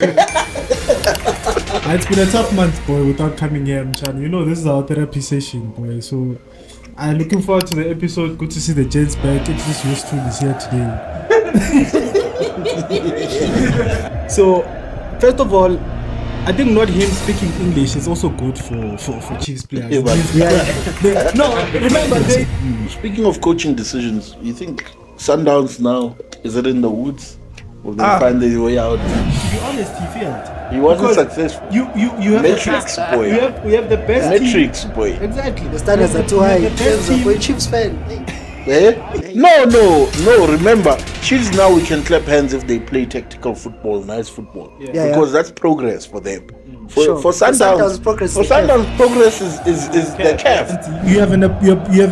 It's been a tough month, boy, without coming here, Mchan. You know, this is our therapy session, boy. So, I'm looking forward to the episode. Good to see the gents back. At least yours truly is here today. So, first of all, I think not him speaking English is also good for Chiefs players. No, remember, speaking of coaching decisions, you think Sundowns now, is it in the woods? Will they find their way out? To be honest, he failed. He wasn't successul. You have Metrics, boy. We have the best Metrics, team. boy. Exactly. The standards are too high. For a Chiefs fan. Eh? No. Remember, Chiefs now we can clap hands if they play tactical football, nice football, because that's progress for them. For Sundowns, progress is the calf. You have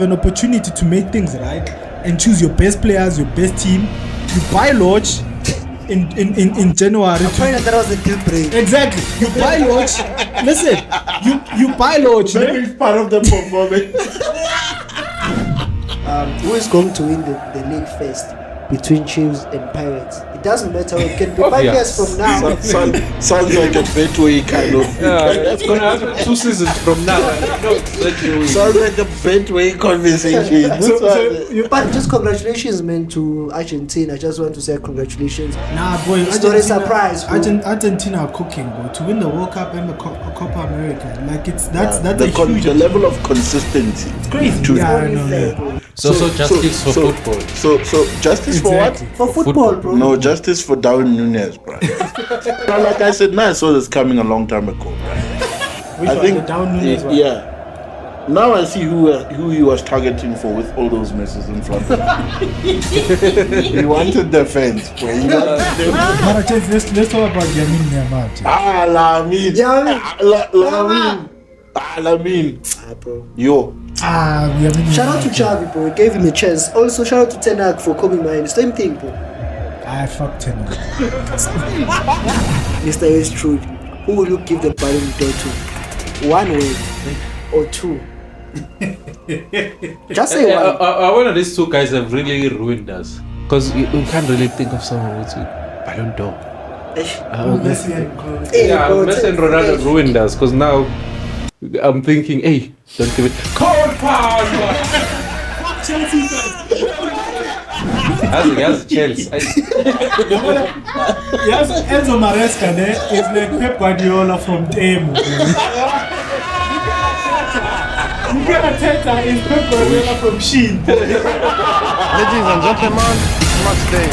an opportunity to make things right and choose your best players, your best team. You buy Lodge in January. That was a deal break. Exactly. You buy Lodge. Listen, you buy Lodge. Maybe it's part of the performance. Who is going to win the league first between Chiefs and Pirates? It doesn't matter. It can be 5 years from now. Sounds like a Betway kind of. Yeah, it's gonna happen 2 seasons from now. Sounds like a Betway conversation. But just congratulations, man, to Argentina. I just want to say congratulations. Nah, boy, it's not a surprise. Argentina are cooking, bro. To win the World Cup and the Copa America, like that's the huge level of consistency. It's crazy. So justice for football. So justice for what? For football, bro. No, justice for Darwin Núñez, bro. Like I said, I saw this coming a long time ago, bro. I think Darwin Núñez. Yeah. Now I see who he was targeting for with all those messes in front of him. He wanted defense, bro. Let's talk about Yamin Yamal. Lamin. Bro. Yo. Shout out to Xavi, bro. We gave him a chance. Also, shout out to Ten Hag for coming behind. Same thing, bro. I fucked Ten Hag. Mr. Estrud, who will you give the Ballon d'Or to? 1 word or 2? Just say one. One of these 2 guys have really ruined us. Because we can't really think of someone who's Ballon d'Or. Messi and Ronaldo ruined us. Because now I'm thinking, hey, don't give it. Copa! Chelsea. Yes, Chelsea. Yes, Enzo Maresca there is like Pep Guardiola from Temu. Arteta is Pep Guardiola from Sheen. Ladies and gentlemen, match day.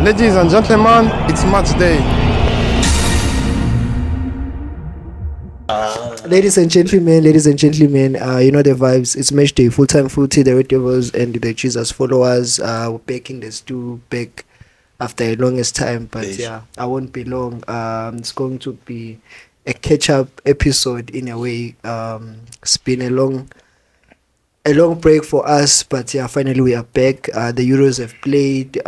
Ladies and gentlemen, it's match day. Ladies and gentlemen, you know the vibes. It's match day, full-time footy. The Red Devils and the Jesus followers we're back in the stew, back after a longest time. But yeah, I won't be long. It's going to be a catch-up episode in a way. It's been a long break for us, but yeah, finally we are back. The Euros have played.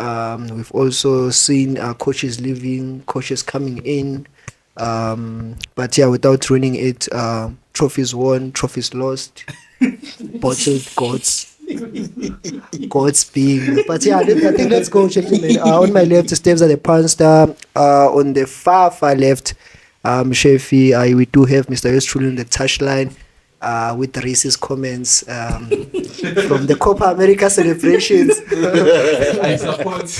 We've also seen coaches leaving, coaches coming in. But yeah, without ruining it, trophies won, trophies lost, bottled gods being. But yeah, I think let's go, gentlemen. On my left, Steves at the Pan Star. On the far left, Shefi, we do have Mr. Estrud on the touchline. With racist comments from the Copa America celebrations. I support.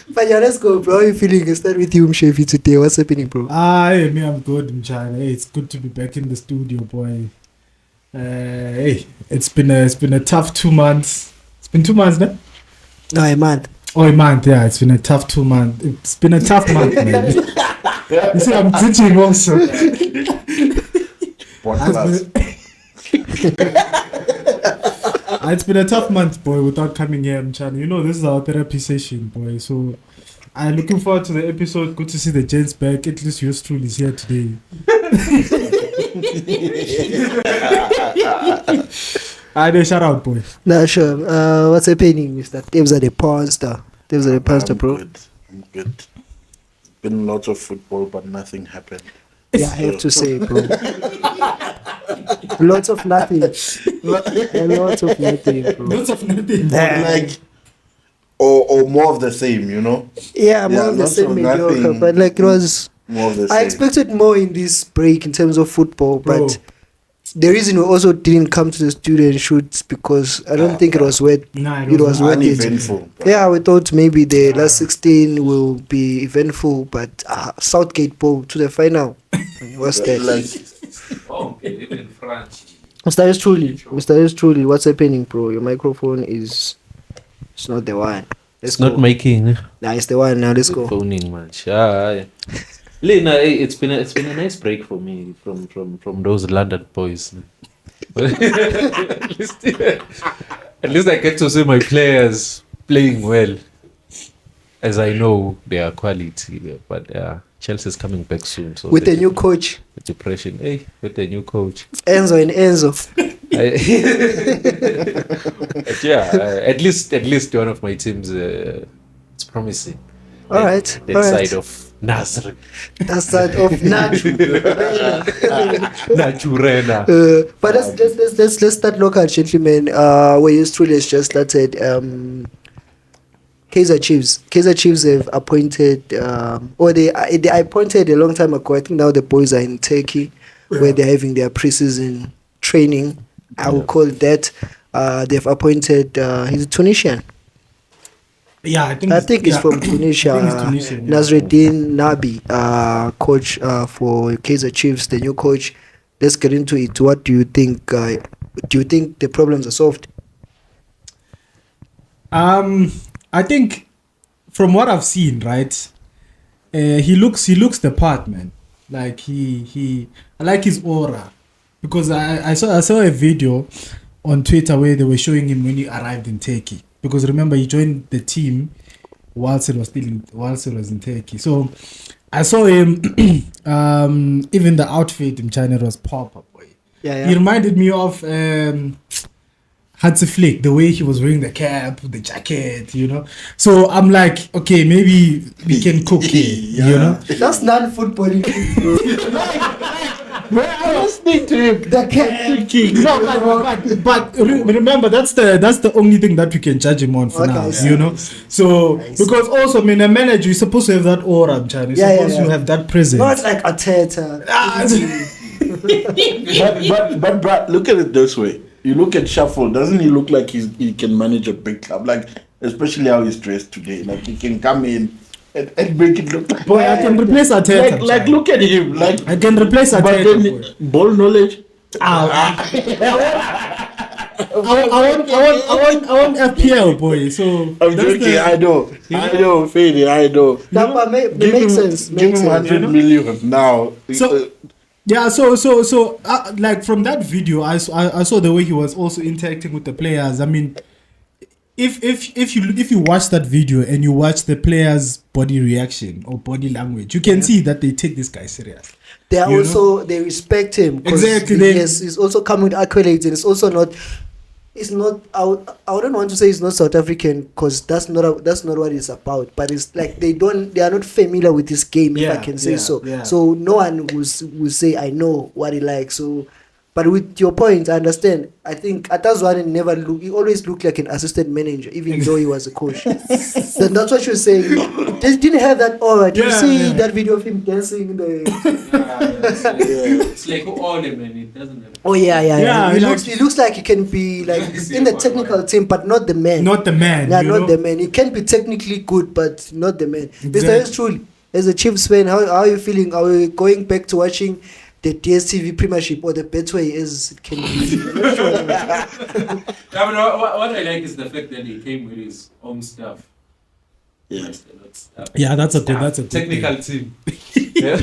But yeah, let's go, bro. How are you feeling? I start with you, Mshefi, today. What's happening, bro? Me, I'm good, Mchana. Hey, it's good to be back in the studio, boy. Hey, it's been a tough 2 months. It's been 2 months, no? No, a month. Oh, a month, yeah. It's been a tough 2 months. It's been a tough month, man. You see, I'm teaching also. It's been a tough month, boy, without coming here, Mchana. You know, this is our therapy session, boy. So, I'm looking forward to the episode. Good to see the gents back. At least yours truly is here today. Shout out, boy. Nah, sure. What's happening, Mr. Tebs at the Pawn Star? There's a pastor, bro. I'm good. Been lots of football, but nothing happened. Yeah, I have to say, bro. Lots of nothing. Lots of nothing, bro. Lots of nothing. Like, or more of the same, you know? Yeah, more of the lots same of mediocre, nothing, but like it was. more of the I same. expected more in this break in terms of football, Bro. but the reason we also didn't come to the student shoots because I don't think it was worth. Nah, It was worth it. Uneventful. Yeah, we thought maybe the last 16 will be eventful, but Southgate ball to the final. What's that? Like, Oh, even French. Mr. Is truly, what's happening, bro? Your microphone is. It's not the one. Let's It's not go. making Nah, it's the one now. Let's go. phoning much. Yeah. Lena, it's been a nice break for me from those London boys. at least I get to see my players playing well, as I know they are quality. But Chelsea's coming back soon. So With the new coach, the depression. Hey, with the new coach. Enzo and Enzo. But at least one of my teams. It's promising. All right. That All right. side of Nasr. That side of Nacho. Naturena. But let's start local, gentlemen. Where yours truly has just started. Kaizer Chiefs. Kaizer Chiefs have appointed, they appointed a long time ago. I think now the boys are in Turkey, where they're having their preseason training. I will call it that. They've appointed. He's Tunisian. Yeah, I think It's from Tunisia. I think it's Tunisian, yeah. Nasreddin Nabi, coach for Kaizer Chiefs, the new coach. Let's get into it. What do you think? Do you think the problems are solved? I think from what I've seen, right, he looks the part, man. Like I like his aura, because I saw a video on Twitter where they were showing him when he arrived in Turkey. Because remember, he joined the team whilst it was in Turkey. So I saw him. Even the outfit in China was proper, boy. Yeah. He reminded me of Hansi Flick, the way he was wearing the cap, the jacket, you know. So I'm like, okay, maybe we can cook here, you know. That's non-footballing. I was listening to him. The king. No, but remember, that's the only thing that we can judge him on for Okay, now, I see. you know. So because also, I mean, a manager, you're supposed to have that aura, China. You're supposed to have that presence. Not like Arteta. but look at it this way. You look at Shuffle, doesn't he look like he can manage a big club? Like, especially how he's dressed today. Like, he can come in and make it look like... Boy, I can replace Arteta. Like look at him. Like, I can replace but Arteta. then, ball knowledge... I want FPL, boy. So I'm joking, I know, Fady, I know. But makes sense. Give him 100 million now. So, yeah, so like from that video, I saw the way he was also interacting with the players. I mean, if you watch that video and you watch the players' body reaction or body language, you can see that they take this guy serious. They are also they respect him. Exactly. Yes, he's also coming with accolades, and it's also not. It's not. I wouldn't want to say it's not South African, because that's not what it's about. But it's like they are not familiar with this game, if I can say so. Yeah. So no one will say I know what he likes. So, but with your point, I understand. I think Atazwane he always looked like an assistant manager, even though he was a coach. Then that's what you're saying. They didn't have that aura. Did you see that video of him dancing in the? It's like all the men. It doesn't have. Oh yeah. He like- looks like he can be like in the technical team, but not the man. Not the man. Yeah, you not know? the man. He can be technically good, but not the man. Exactly. Mr. Truly, as a Chiefs fan, how are you feeling? Are we going back to watching the DSTV Premiership or the Betway as it can be? I mean, what I like is the fact that he came with his own stuff. Yeah. Yeah, that's a good technical team. Yeah,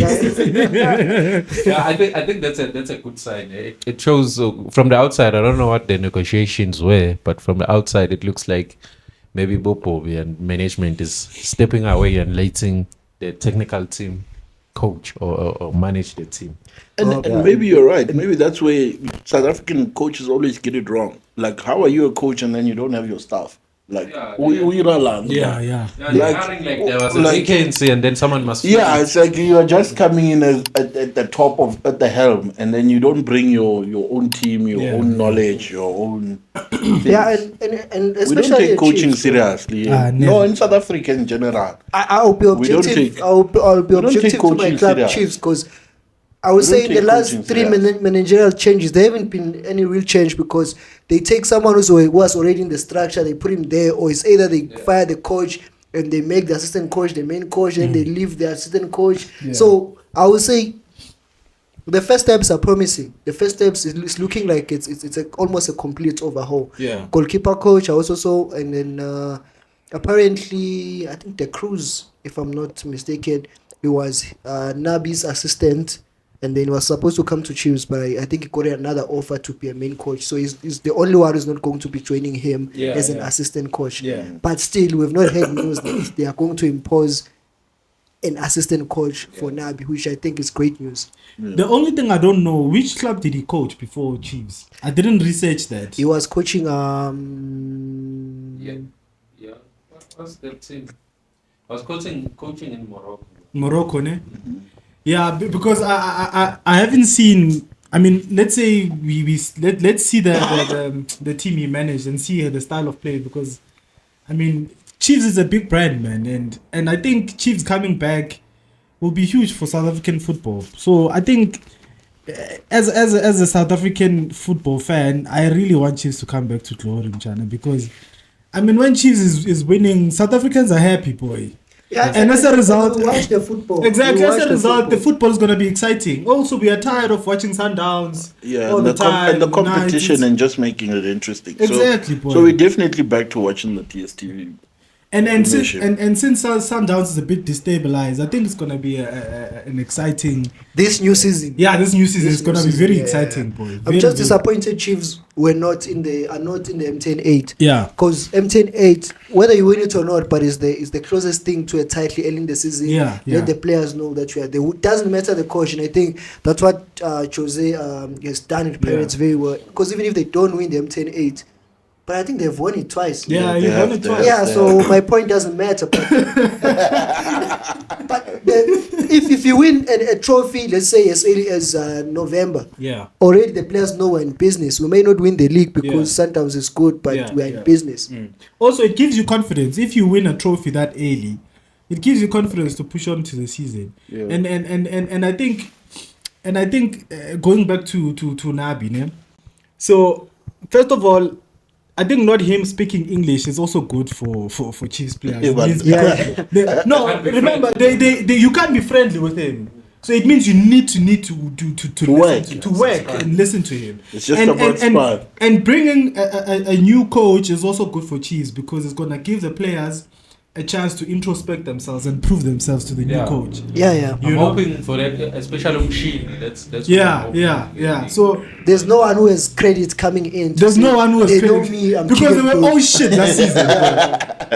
I think that's a good sign. It shows from the outside. I don't know what the negotiations were, but from the outside, it looks like maybe Bopovi and management is stepping away and letting the technical team coach or manage the team. And maybe you're right. Maybe that's where South African coaches always get it wrong. Like, how are you a coach and then you don't have your staff? Like we Raland. Yeah. Yeah, like there was a vacancy and then someone must. Yeah, it's like you are just coming in at the top at the helm, and then you don't bring your own team, your own knowledge, your own. Yeah, and especially we don't take coaching Chiefs, seriously. No, in South Africa in general. I'll be objective. I'll be objective to my club serious. Chiefs, because I would say in the last 3 managerial changes, there haven't been any real change, because they take someone who was already in the structure, they put him there, or it's either they fire the coach and they make the assistant coach the main coach, then they leave the assistant coach. Yeah. So I would say the first steps are promising. The first steps is looking like it's almost a complete overhaul. Yeah. Goalkeeper coach I also saw, and then apparently I think the Cruz, if I'm not mistaken, he was Nabi's assistant. And then he was supposed to come to Chiefs, but I think he got another offer to be a main coach. So he's the only one who's not going to be joining him as an assistant coach. Yeah. But still, we've not heard news that they are going to impose an assistant coach for Nabi, which I think is great news. Yeah. The only thing I don't know, which club did he coach before Chiefs? I didn't research that. He was coaching... What was that team? I was coaching in Morocco. Morocco, ne? Mm-hmm. Yeah, because I haven't seen. I mean, let's say let's see the team he managed and see the style of play, because I mean, Chiefs is a big brand, man, and I think Chiefs coming back will be huge for South African football. So I think as a South African football fan, I really want Chiefs to come back to glory in China, because I mean, when Chiefs is winning, South Africans are happy, boy. Yeah, and as a result, watch the football. Exactly. As a result, the football is going to be exciting. Also, we are tired of watching Sundowns all the time. And the competition and just making it interesting. Exactly. So we're definitely back to watching the TSTV. And since Sundowns is a bit destabilized, I think it's going to be an exciting... This new season. Yeah, this new season is going to be very exciting, boy. I'm just disappointed Chiefs are not in the M10-8. Yeah. Because M10-8, whether you win it or not, but is the closest thing to a title early in the season. Yeah. Let the players know that you are there. It doesn't matter the coach, and I think that's what Jose has done at Pirates very well. Because even if they don't win the M10-8, but I think they've won it twice. Yeah, you've won it twice. Yeah, so my point doesn't matter. But, if you win a trophy, let's say as early as November, already the players know we're in business. We may not win the league because Sundowns is good, but we're in business. Also, it gives you confidence. If you win a trophy that early, it gives you confidence to push on to the season. Yeah. And I think going back to Nabi, ne? So first of all, I think not him speaking English is also good for Chiefs players. Remember, they you can't be friendly with him. So it means you need to work and listen to him. It's just about smart. And bringing a new coach is also good for Chiefs, because it's gonna give the players a chance to introspect themselves and prove themselves to the new coach. Yeah. I'm hoping for that, especially Machine. That's yeah. So there's no one who has credit coming in. There's no one who has credit. Know me, because they were all shit last season.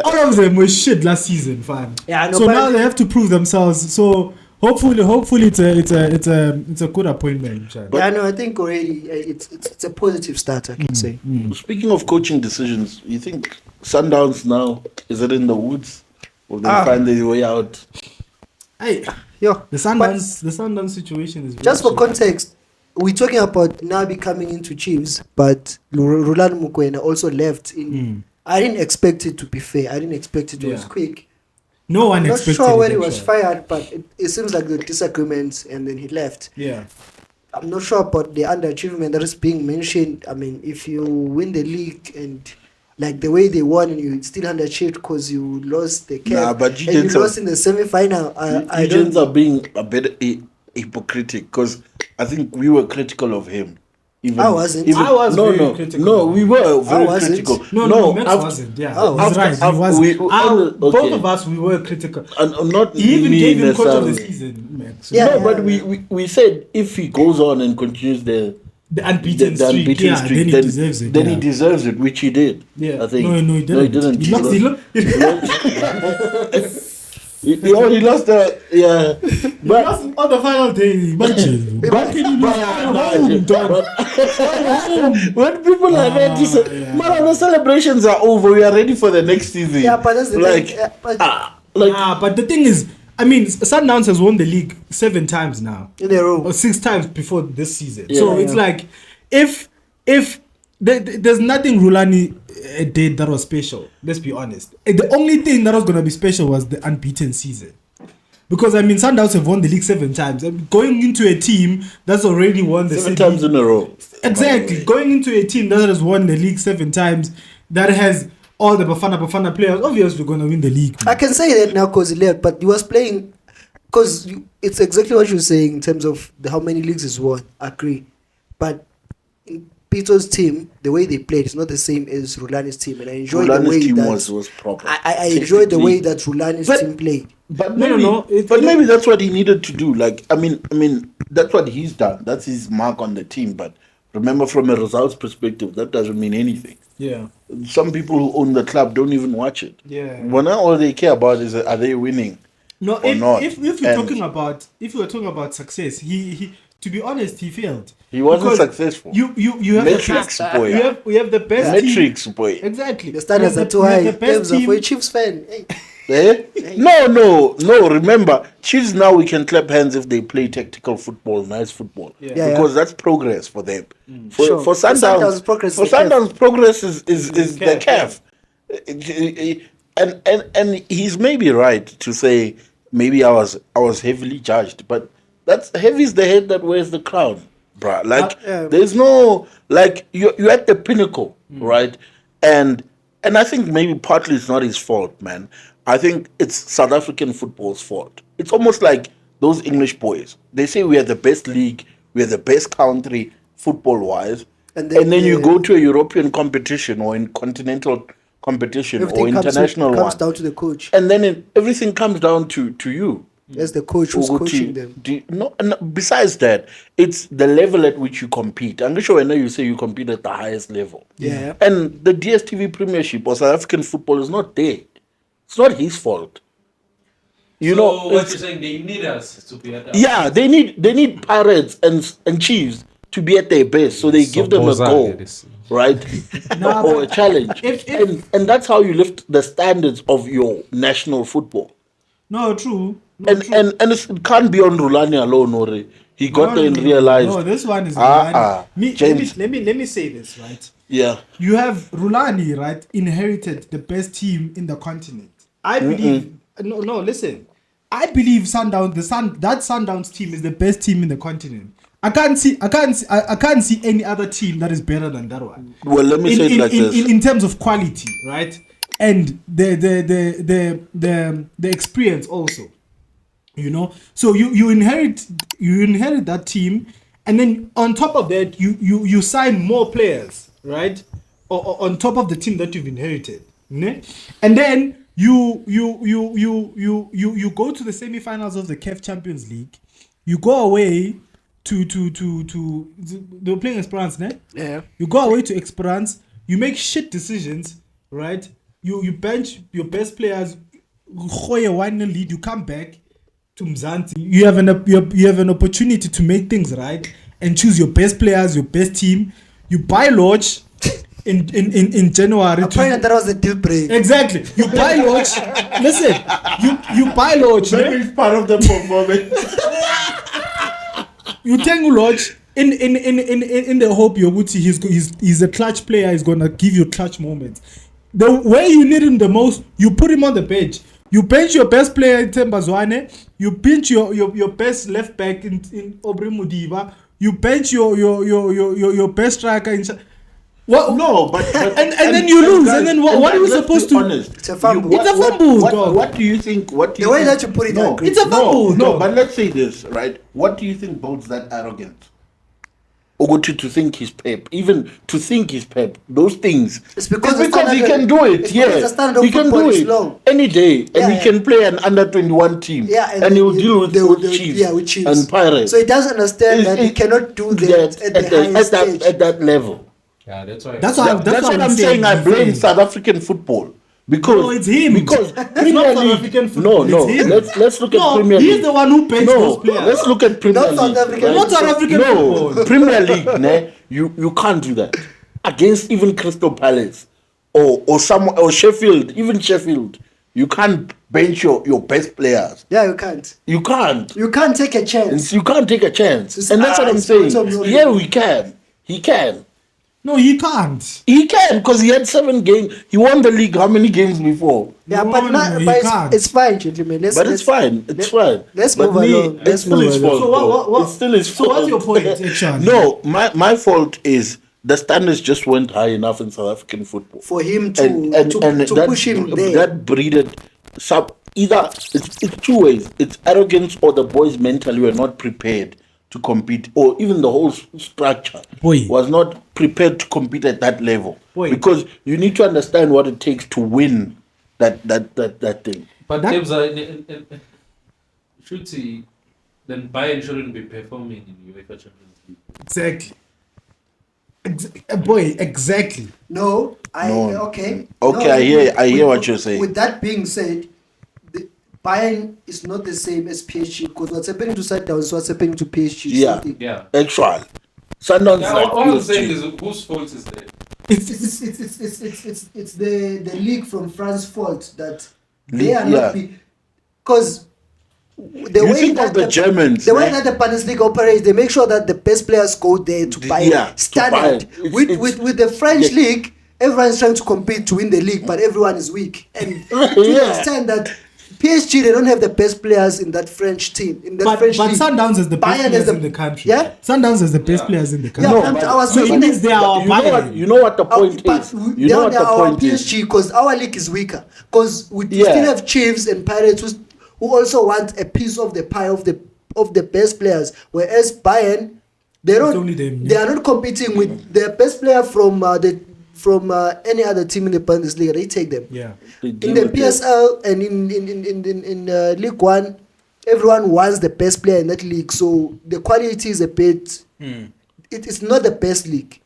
All of them were shit last season, fam. Yeah, so now they have to prove themselves. So hopefully it's a good appointment. I think already it's a positive start, I can say. Speaking of coaching decisions, you think Sundowns now, is it in the woods? Will they find their way out? The Sundowns situation is just for context. We're talking about Nabi coming into Chiefs, but Roland Mukwena also left in. I didn't expect it to be fair. I didn't expect it was quick. No one expected it. I'm not sure when he was fired, but it seems like the disagreements, and then he left. Yeah. I'm not sure about the underachievement that is being mentioned. I mean, if you win the league and like the way they won, and you still underachieved because you lost the cap, but and you lost in the semi-final. Agents are being a bit hypocritical, because I think we were critical of him. I wasn't. I was very critical. No, we were very critical. No, Max wasn't. Yeah, he's right. He wasn't. Both of us, we were critical. And not he even gave him coach of the season, Max. But we said if he goes on and continues the unbeaten streak, then he deserves it. Then he deserves it, which he did. Yeah, I think. No, he didn't. He lost the But on the final day, imagine. When people are ready to say, man, the celebrations are over. We are ready for the next season. Yeah, but that's the like, thing. But the thing is, I mean, Sundowns has won the league 7 times now, in a row, or 6 times before this season. Yeah, So it's like, if there's nothing Rulani did that was special. Let's be honest. The only thing that was gonna be special was the unbeaten season. Because I mean, Sundowns have won the league 7 times. I mean, going into a team that's already won the 7 times in a row. Exactly. Going into a team that has won the league 7 times, that has all the Bafana players, obviously going to win the league. I can say that now because he left, but he was playing. Because it's exactly what you're saying in terms of how many leagues he's won. I agree, but in Pito's team, the way they played is not the same as Rulani's team, and I enjoyed the way team that was proper. I enjoyed the way that Rulani's team played. But maybe that's what he needed to do. Like, I mean, that's what he's done. That's his mark on the team. But remember, from a results perspective, that doesn't mean anything. Yeah. Some people who own the club don't even watch it. Yeah. Well, now all they care about is, are they winning? No, or not? If you're talking about success, he to be honest, he failed. He wasn't successful. You have Metrics, boy. We have the best Metrics, team. boy. Exactly. The standards are too high. Terms for a Chiefs fan. Hey. No. Remember, Chiefs now we can clap hands if they play tactical football, nice football, because that's progress for them. For Sundowns, progress is the CAF. And he's maybe right to say maybe I was heavily judged, but that's heavy's the head that wears the crown, bruh. Like there's no like you're at the pinnacle, right? And I think maybe partly it's not his fault, man. I think it's South African football's fault. It's almost like those English boys. They say we are the best league, we are the best country football-wise, and then you go to a European competition or in continental competition or international comes down to the coach, and then everything comes down to you. As the coach who's coaching them. Besides that, it's the level at which you compete. I'm not sure when you say you compete at the highest level. Yeah. And the DSTV Premiership or South African football is not there. It's not his fault. You know what you're saying, they need us to be at our best. They need Pirates and Chiefs to be at their best, so they give them a goal, right? Or a challenge. And that's how you lift the standards of your national football. No, true. And it can't be on Rulani alone, or he got there and realized. No, this one is Rulani. Let me say this, right? Yeah. You have Rulani, right? Inherited the best team in the continent. I believe. No. Listen. I believe that Sundowns team is the best team in the continent. I can't see any other team that is better than that one. Well, let me say it like this. In terms of quality, right? And the experience also. You know, so you inherit that team, and then on top of that, you sign more players, right? Or on top of the team that you've inherited, né? And then you go to the semi-finals of the CAF Champions League. You go away to they were playing Esperance, né? Yeah. You go away to Esperance. You make shit decisions, right? You bench your best players. One lead. You come back to Mzansi. You have an opportunity to make things right and choose your best players, your best team. You buy Lodge in January. Apparently that was a deal break. Exactly. You buy Lodge. Listen, you buy Lodge. Maybe it's part of the performance. You tangle Lodge in the hope he's a clutch player. He's gonna give you clutch moments. The way you need him the most, you put him on the bench. You bench your best player in Tembazwane. You bench your best left back in Obri Mudiba. You bench your best striker in. What? No, but and then you lose. And then what are you supposed to? Honest. It's a fumble. It's a fumble, dog. What do you think? The way that you put it, no, it's a fumble. No, but let's say this, right? What do you think builds that arrogance? Oguchi to think he's Pep, even to think he's Pep, those things. It's because he can do it. He can do it any day, and he can play an under-21 team. Yeah, and he'll deal with Chiefs and Pirates. So he doesn't understand that he cannot do that at that level. Yeah, that's why. That's what I'm saying. I blame South African football Because No, it's him. Because It's Premier not South League. African football. No. It's him. Let's look at Premier he's League. the one who pays those No, players. let's look at Premier Not League. South African. right? Not South African No, football. Premier League, ne? You can't do that against even Crystal Palace or Sheffield, even Sheffield. You can't bench your best players. Yeah, you can't. You can't. You can't take a chance. You can't take a chance. It's- And that's what I'm it's saying. not- Yeah, we can. He can. No, he can't. He can because he had 7 games. He won the league how many games before? Yeah, No, but, no, not, no, he but can't. it's fine, gentlemen. But it's fine. It's fine. Let's But move me, along. Let's It's still move his along. fault. So what- though. It's still his fault. So what's your point, actually? No, my fault is the standards just went high enough in South African football. For him to to that, push him there. That breeded either it's 2 ways. It's arrogance or the boys mentally were not prepared to compete, or even the whole structure Boy. was not prepared to compete at that level. Boy. Because you need to understand what it takes to win that thing. But That- Debs, should see, then Bayern shouldn't be performing in UEFA Champions League. Exactly. Boy, exactly. No, No. okay. Okay, No, I hear what you're saying. With that being said, the Bayern is not the same as PSG because what's happening to Sundowns is what's happening to PSG. Yeah. Something. Yeah. Actual. Sundowns Yeah, like all I'm PSG. saying is whose fault is that? It's the league from France fault that they League, are yeah. not because the You way think that of the Germans, the way eh? that the Bundesliga operates, they make sure that the best players go there to buy Yeah, to standard. buy. With the French Yeah. league, everyone's trying to compete to win the league, but everyone is weak. And to the Yeah. extent that PSG, they don't have the best players in that French team. In that But French league. Sundowns is the best Bayern is players the- in the country. Yeah? Sundowns is the best players in the country. Yeah, No, but- I was So it saying means they are our you know what? Bayern. You know what the point but is. You know what the our point is. PSG because our league is weaker. Because we Yeah. still have Chiefs and Pirates who also want a piece of the pie of the best players. Whereas Bayern, only them, they yeah. are not competing with their best player from any other team in the Bundesliga. They take them. Yeah. They In deal the with it. PSL and in League One, everyone wants the best player in that league. So the quality is a bit. It's not the best league.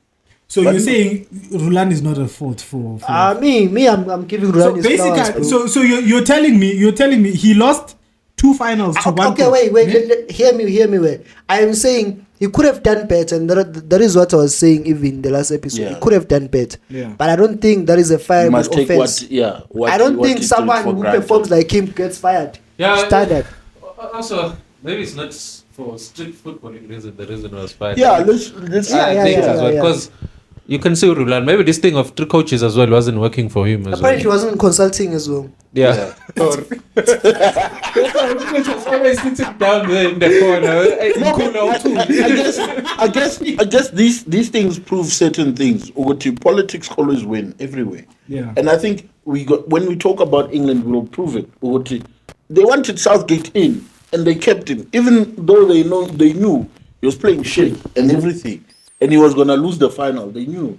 So But- you're saying Rulan is not a fault for Me, I'm giving so Rulan his flowers, bro. basically, so you're telling me he lost 2 finals to one. Okay, wait. Hear me. Wait. I am saying he could have done better, and that is what I was saying even in the last episode. Yeah. He could have done better. Yeah. But I don't think that is a You fireable must take offense. what I don't what think he's someone doing who for granted. performs like him gets fired. Yeah. Standard. Also, maybe it's not for strict footballing reason. The reason was fine. Yeah, let's Yeah, I think yeah, as well yeah. because you can see Rulan. Maybe this thing of 3 coaches as well wasn't working for him as Apparently, he well. wasn't consulting as well. Yeah. Always sitting down there in the corner. I guess these things prove certain things. Uguti, politics always win everywhere. Yeah. And I think when we talk about England, we'll prove it. Uguti, they wanted Southgate in, and they kept him, even though they knew he was playing shit and everything, and he was gonna lose the final. They knew,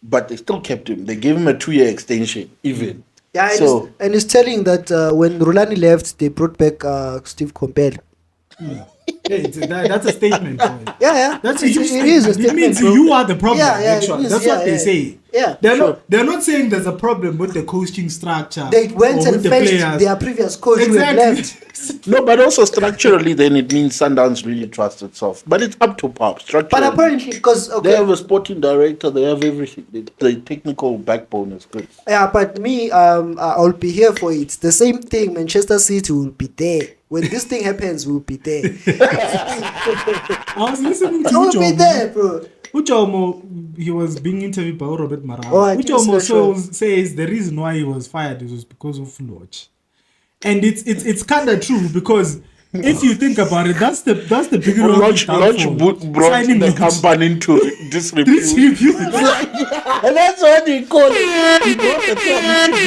but they still kept him. They gave him a 2-year extension, even. Yeah, and, So- it's telling that when Rulani left, they brought back Steve Compel. Hey, that's a statement. Boy. Yeah. That's a it, huge it is a statement. It statement. means bro. you are the problem. Yeah, actually. it is, That's what they yeah. say. Yeah, They're not saying there's a problem with the coaching structure. They went or and with the fetched players. their previous coach who had left. Exactly. No, but also structurally, then it means Sundowns really trust itself. But it's up to Pop. Structurally, But apparently, because they have a sporting director, they have everything. The technical backbone is good. yeah, but me, I'll be here for it. The same thing. Manchester City will be there when this thing happens. We'll be there. I was listening to We'll be Ujomo. there, bro. Ujomo, he was being interviewed by Robert Mara. Oh, I think Ujomo so, says the reason why he was fired was because of Lodge. And it's kind of true because if you think about it, that's the beginning of Lodge the downfall. brought Signing the Lodge. company into disrepute. Disrepute. And that's what he called it. He brought the company.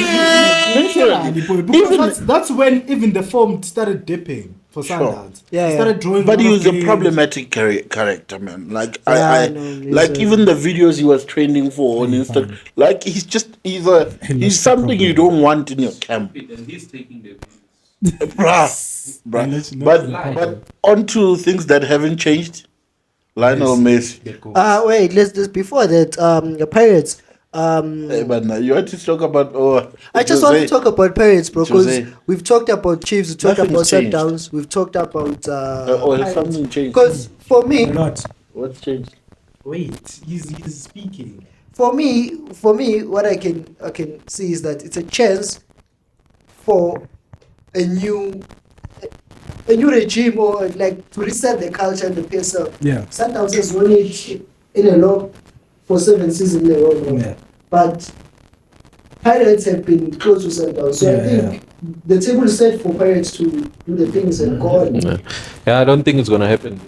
Literally, Literally. because that's when even the form started dipping for Sundowns. Yeah, It started drawing. But a he lot was of a games. problematic character, man. Like Yeah, I I know, like he's even the videos he was trending for on Instagram. Like he's the something you don't want in your camp. And he's taking the Bruh. And that's the But problem. on to things that haven't changed. Lionel Messi. Wait, let's before that. The Pirates. But now you want to talk about I just want to talk about Pirates, bro, because Jose. we've talked about Chiefs, we've talked Nothing's about changed. Sundowns, we've talked about has something changed? Because for me, Not. What's changed? Wait, he's speaking. for me, what I can see is that it's a chance for a new regime, or like to reset the culture and the PSL. Yeah. Sundowns has won it in a row for 7 seasons in a row now. Yeah. But Pirates have been close to Sundowns, so I think the table is set for Pirates to do the things and go on. Yeah, I don't think it's gonna happen.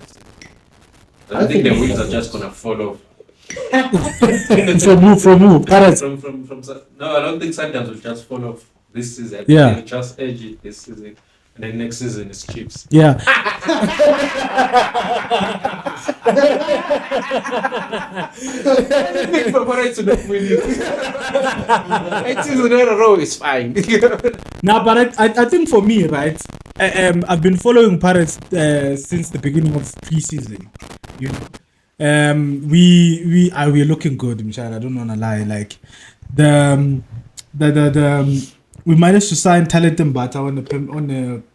I think the wheels are just gonna fall off. From who? Pirates. No, I don't think Sundowns will just fall off this season. Yeah. They'll just edge it this season, and then next season is Chiefs. Yeah. I think for Pirates to not win it. 8 seasons in a row is fine. Now, but I think for me, right, I've been following Pirates since the beginning of pre-season. You know, we're looking good, Michelle. I don't want to lie. Like we managed to sign Talent Mbata on a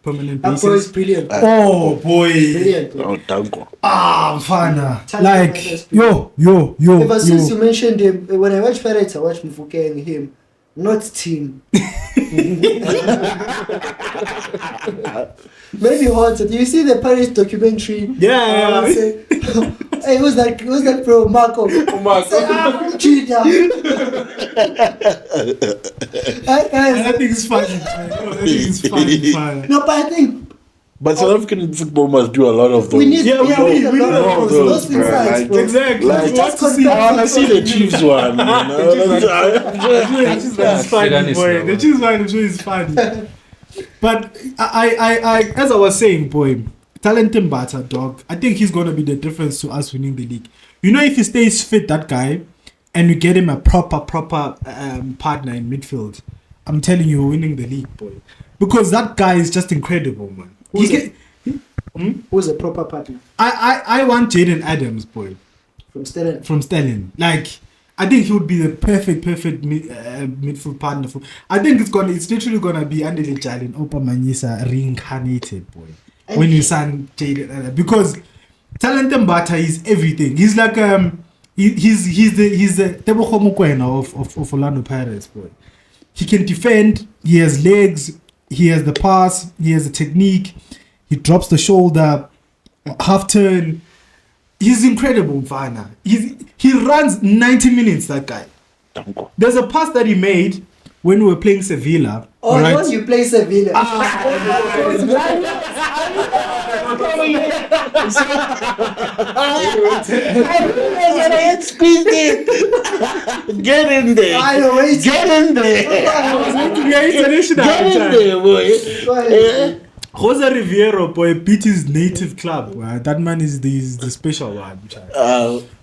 permanent That boy is basis. brilliant. Oh boy! Brilliant. Oh, Danko. Fana. Talent Like Mbata is yo. Ever since you mentioned him, when I watch Pirates, I watch Mfuke and him, not team. Maybe haunted. You see the Paris documentary? Yeah. Say, hey, who's that bro? Marco. Say, cheater. I think it's funny. Fine. No, but I think But South African football must do a lot of those. we need Yeah, we need a a lot lot of of those bro. insights, Like, bro. Exactly. Like, We want to see just I want to see the Chiefs one. You know? It's funny, boy. The Chiefs one is funny. But I as I was saying, boy, Talent Mbata, dog. I think he's gonna be the difference to us winning the league. You know, if he stays fit, that guy, and you get him a proper partner in midfield, I'm telling you, we're winning the league, boy. Because that guy is just incredible, man. Who's a proper partner? I want Jaden Adams, boy. From Stellan. From Stellan. Like, I think he would be the perfect midfield partner for. I think it's literally gonna be Andile Jalen Opa Manyisa reincarnated, boy. When you sign Jaden Adams, because Talent Mbata is everything. He's like he's the Tebogo Mokoena of Orlando Pirates, boy. He can defend. He has legs. He has the pass. He has the technique. He drops the shoulder, half turn. He's incredible, Mfana. He runs 90 minutes, that guy. There's a pass that he made when we were playing Sevilla. Oh, right? when you play Sevilla. Squeeze it. Get in there. I know, wait. Get in there. Yeah, international. Get in there, boy. Go ahead. Jose Riviero, boy, beat his native club. That man is the special one.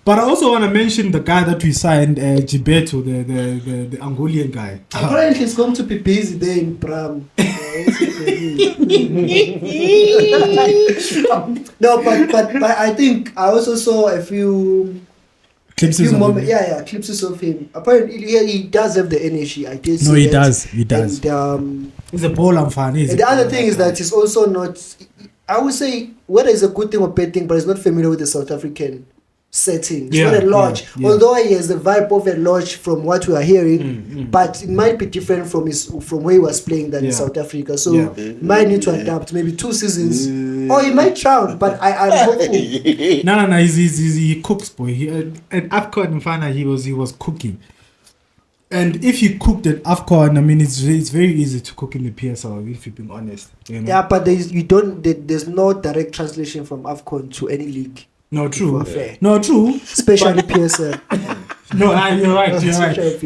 But I also want to mention the guy that we signed, Gilberto, the Angolan guy. Apparently, it's going to be busy there in Bram. No, but I think I also saw a few Clips moments. Yeah, clips of him. Apparently, he does have the energy. I did. No, see he that. does. He does. And, He's a ball and fan. and the other thing is that he's also not. I would say whether it's a good thing or bad thing, but he's not familiar with the South African setting. It's not a lodge. Yeah. Although he has the vibe of a lodge from what we are hearing, but it might be different from where he was playing than in South Africa. So he might need to adapt. Maybe 2 seasons, or he might drown. But I'm hopeful. No. He cooks, boy. At AFCON in Fana, he was cooking. And if you cooked at AFCON, I mean, it's very easy to cook in the PSL, if you're being honest. You know? Yeah, but there's no direct translation from AFCON to any league. No, true. Fair. No, true. Especially PSL. No, you're right.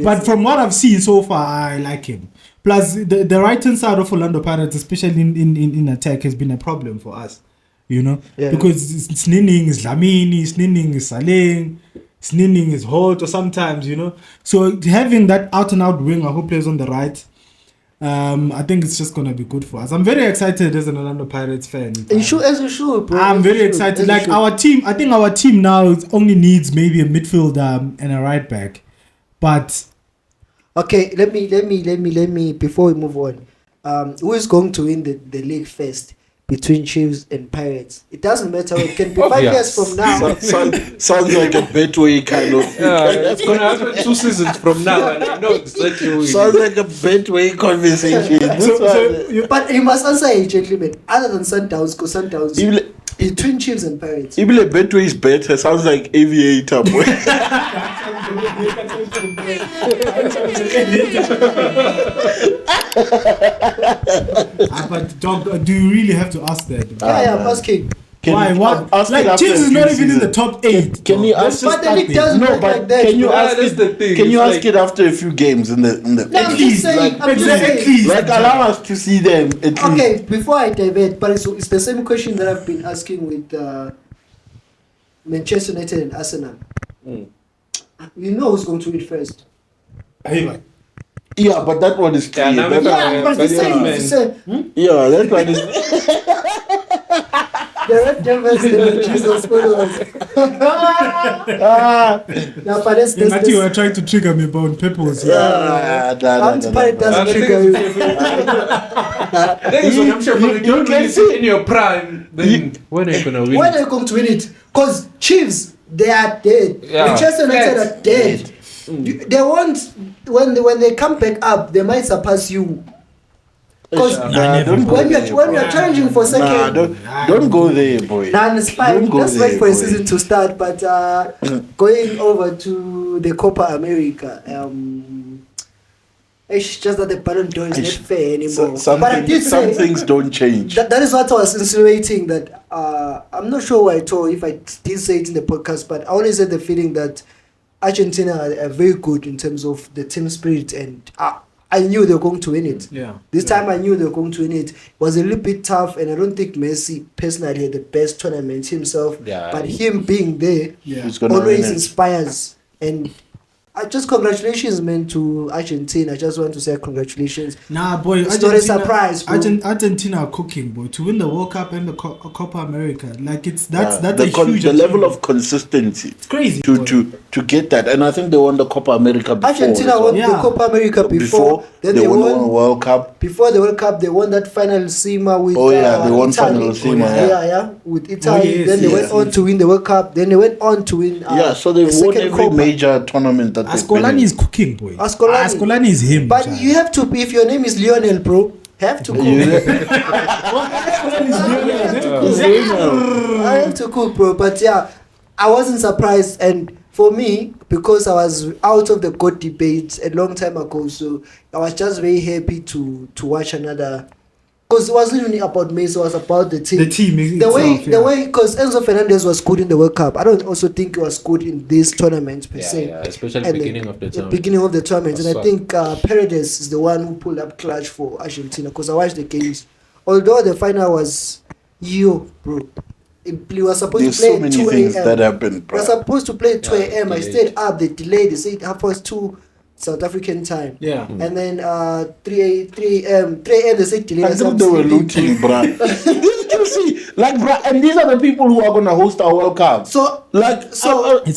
But from what I've seen so far, I like him. Plus, the right-hand side of Orlando Pirates, especially in attack, has been a problem for us. You know? Yeah. Because Sninning is Lamini, Sninning is Saleng, Sninning is Holt, or sometimes, you know? So having that out-and-out winger who plays on the right, I think it's just gonna be good for us. I'm very excited as an Orlando Pirates fan. As you should, bro. I'm very excited. Like our team, I think our team now only needs maybe a midfielder and a right back. But Okay, let me before we move on. Who is going to win the league first between Chiefs and Pirates? It doesn't matter. It can be 5 years from now. Sounds like a Betway kind of. It's gonna happen 2 seasons from now, and I know exactly who it is. Sounds like a Betway conversation. But you must answer it, gentlemen. Other than Sundowns, because Sundowns between Chiefs and Pirates. Even a Betway is better. Sounds like Aviator. Boy. But dog, do you really have to ask that? Yeah, I'm asking. Why? What? Like Chiefs is not even in the top 8. Can you ask? But the league doesn't work like that. Can you ask that's it? the thing. Can you It's ask it after a few games in the? No, I'm just saying. I'm just saying. Like allow us to see them. At least. Okay, before I divert, but it's the same question that I've been asking with Manchester United and Arsenal. You know who's going to win first? Yeah, but that one is clear. Yeah, But it's the same. It's the same. Yeah, that one is. The Red Devils and the Jesus followers. Now, but Matthew, you are trying to trigger me about Pepos. I'm surprised it doesn't trigger you. I'm sure when you don't really sit in your prime, then when are you gonna win? When are you going to win it? Because Chiefs, they are dead. Yeah. Manchester United are dead. They won't. When they come back up, they might surpass you. Because when you're challenging for second, don't go there, boy. nah, it's fine. Let's wait for a season to start. But going over to the Copa America, it's just that the Ballon d'Or is not fair anymore. But I did some say things don't change. that is what I was insinuating. That I'm not sure why I told if I did say it in the podcast, but I always had the feeling that Argentina are very good in terms of the team spirit, and I knew they were going to win it. Yeah. This time I knew they were going to win it. It was a little bit tough, and I don't think Messi personally had the best tournament himself. Yeah. But him being there He's gonna always win it. inspires. And I just congratulations, man, to Argentina. I just want to say congratulations. Nah, boy. It's not a surprise, bro. Argentina are cooking, boy. To win the World Cup and the Copa America, like that's a huge the level achievement. of consistency. It's crazy to get that, and I think they won the Copa America before. Argentina won the Copa America before. Then they won the World Cup. Before the World Cup, they won that final SEMA with they won Italy. final SEMA. With Italy. yes, Then they yes, went on to win the World Cup. Then they went on to win. So they've the won second every Copa. major tournament that they've been in. Ascolani is cooking, boy. Ascolani is him. But child. you have to, if your name is Lionel, bro, have to cook. I have to cook, bro. But yeah, I wasn't surprised, and for me, because I was out of the GOAT debate a long time ago, so I was just very happy to watch another. Because it wasn't even about Messi, it was about the team. The team The way, because Enzo Fernandez was good in the World Cup. I don't also think he was good in this tournament per se. Yeah, especially And beginning of the tournament. beginning of the tournament. And I That's think Paredes is the one who pulled up clutch for Argentina, because I watched the games. Although the final was, bro. We were supposed There's to play so at many 2 things a.m. that happened, We bro. were supposed to play at 2 a.m. I delayed. stayed up, they delayed, they said 2:30 South African time. Yeah. And then 3 a.m. they said delayed. I think they were looting, bro. You see, like, bro, and these are the people who are gonna host our World Cup. So, It's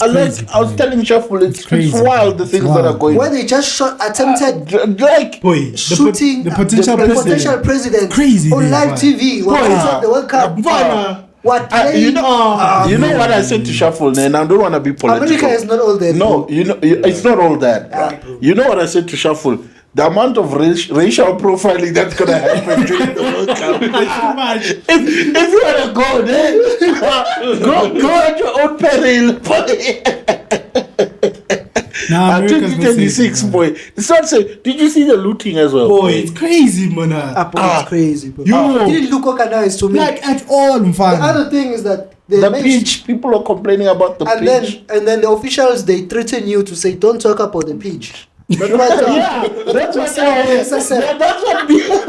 crazy, I was telling Shuffle, it's crazy, wild the things It's that are wild. going where on. they just attempted Like, Boy, shooting the potential president. Crazy, on man. live TV Boy, while the World Cup. What you know what I said to Shuffle, and I don't want to be political. America is not all that. No, bro. it's not all that. bro. You know what I said to Shuffle? The amount of racial profiling that's gonna happen during the World Cup. If you wanna go there, go at your own peril. Nah, And 2026, boy. It's not say. Did you see the looting as well? Boy, it's crazy, man. It's crazy, bro. Yo. It didn't look organized to me. Like at all, The man. other thing is that they The mentioned- pitch. People are complaining about the and pitch. then the officials, they threaten you to say, don't talk about the pitch. That's what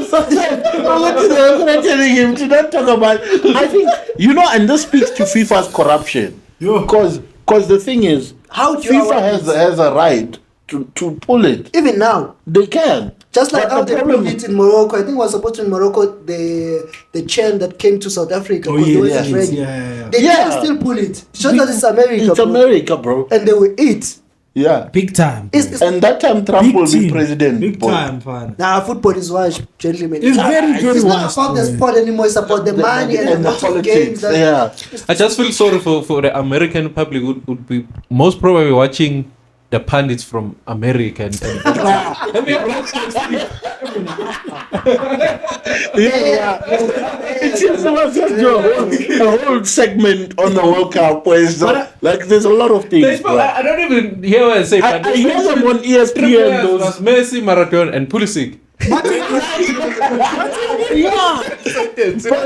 That's what they're telling him to not talk about. I think and this speaks to FIFA's corruption. Yo. Because the thing is, How do you FIFA has a right to pull it. even now, They can. just like But how the they problem pulled it in Morocco. I think it was supposed to in Morocco, the chant that came to South Africa. Oh, because yeah, the way yeah, it's ready. yeah. They Yeah. can still pull it. It's just that it's America, It's bro. America, bro. And they will eat. Yeah. Big time. And that time Trump Big will be team. president. Big boy. time, fun. Nah, football is watched, gentlemen. It's very, very It's not watched, about the boy. sport anymore. It's about the money and the games. Yeah. I just feel sorry for the American public would be most probably watching the pundits from America and It's just a whole segment on the World Cup where it's like there's a lot of things. I don't even hear what I say. I hear them on ESPN. Those was Messi, Maradona, and Pulisic. It's like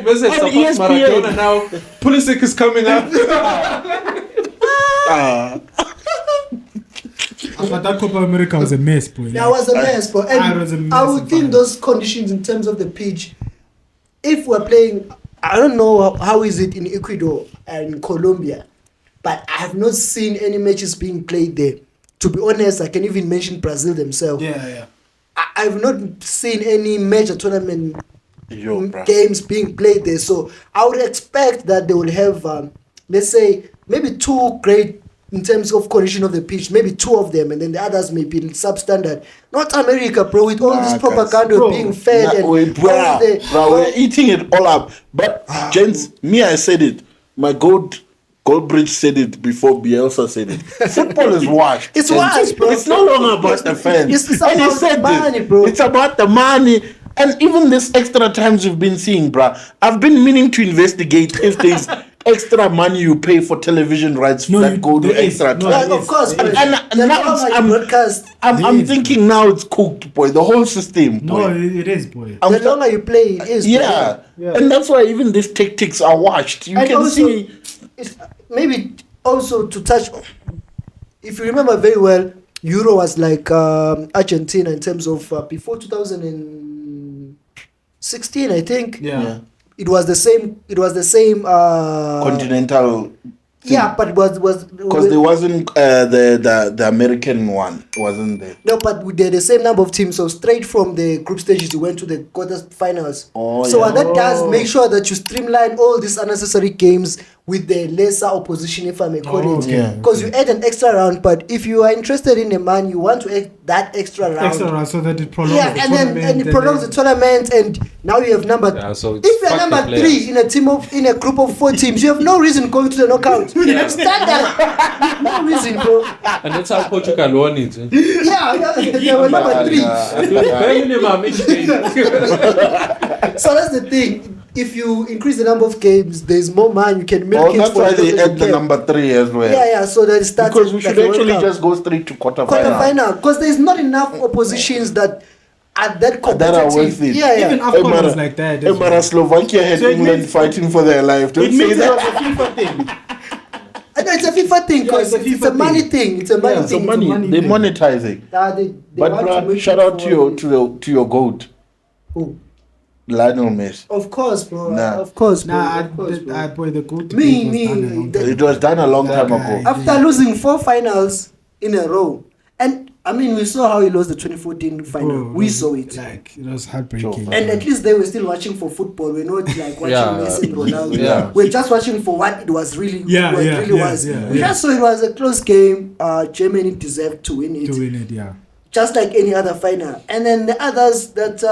Messi supports Maradona now. Pulisic is coming up. But that Copa America was a mess, boy. That was a mess, but I would think those conditions in terms of the pitch, if we're playing, I don't know how is it in Ecuador and Colombia, but I have not seen any matches being played there. To be honest, I can even mention Brazil themselves. Yeah. I've not seen any major tournament games being played there. So I would expect that they will have, let's say, maybe two great in terms of condition of the pitch, maybe two of them, and then the others may be substandard. Not America, bro, with all this propaganda being fed we're eating it all up. But gents, I said it. My Goldbridge said it before Bielsa said it. Football is washed. It's washed, bro. It's no longer about the fans. It's about the money, bro. It's about the money. And even this extra times you've been seeing, bruh, I've been meaning to investigate if there's extra money you pay for television rights that go to extra time. Of course, and now I'm thinking now it's cooked, boy. The whole system, boy. No, it is, boy. The longer you play, it is. Yeah. And that's why even these tactics are washed. You can also, see. Maybe also to touch, if you remember very well, Euro was like Argentina in terms of before 2016, I think. Yeah. It was the same. Continental. Yeah, but it was because there wasn't the American one, wasn't there? No, but we did the same number of teams. So straight from the group stages, you went to the quarterfinals. What that does, make sure that you streamline all these unnecessary games with the lesser opposition, if I may call it. Because you add an extra round, but if you are interested in a man, you want to add that extra round. So that it prolongs the tournament. And it prolongs the tournament, and now you have number. So if you are number 3 in a group of 4 teams, you have no reason going to the knockout. Standard. No reason, bro. And that's how Portugal won it. They were number 3. So that's the thing. If you increase the number of games, there's more money you can milk. That's why they add the number 3 as well. Yeah. So that starts because we should actually just go straight to quarterfinal. Because there's not enough oppositions that are that competitive. That are worth it. Even AFCON was like that. Slovakia had England fighting for their life. Don't say that. It was a FIFA thing. No, it's a FIFA thing because it's a money thing. It's a money thing. They're monetizing. But bro, shout out to your GOAT. Who? Lionel Messi. Of course, bro. Of course, bro. Boy, the GOAT. It was done a long time ago. After losing 4 finals in a row, and I mean, we saw how he lost the 2014 final. We saw it. Like, it was heartbreaking. And at least they were still watching for football. We're not like watching Messi and Ronaldo. Yeah. We're just watching for what it was really. We just saw it was a close game. Germany deserved to win it. Just like any other final. And then the others that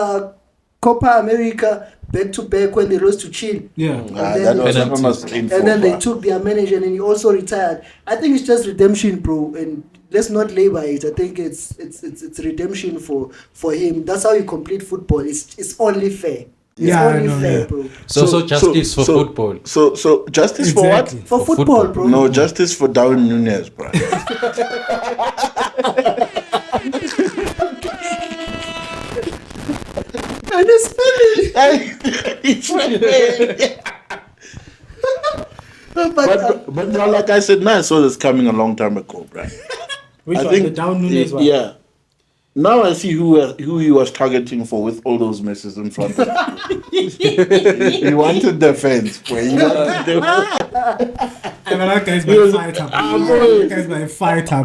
Copa America back to back when they lost to Chile. And then they took their manager and he also retired. I think it's just redemption, bro. And let's not labor it. I think it's redemption for him. That's how you complete football. It's only fair. It's only fair, bro. So justice for football. So justice for what? For football, bro. No, justice for Darwin Núñez, bro. And it's but now, like I said, I saw this coming a long time ago, bro. Which one? The Down Núñez one? Yeah. Now I see who he was targeting for with all those messes in front of him. He wanted the fence, boy. That guy's my fighter. That guy's my fighter.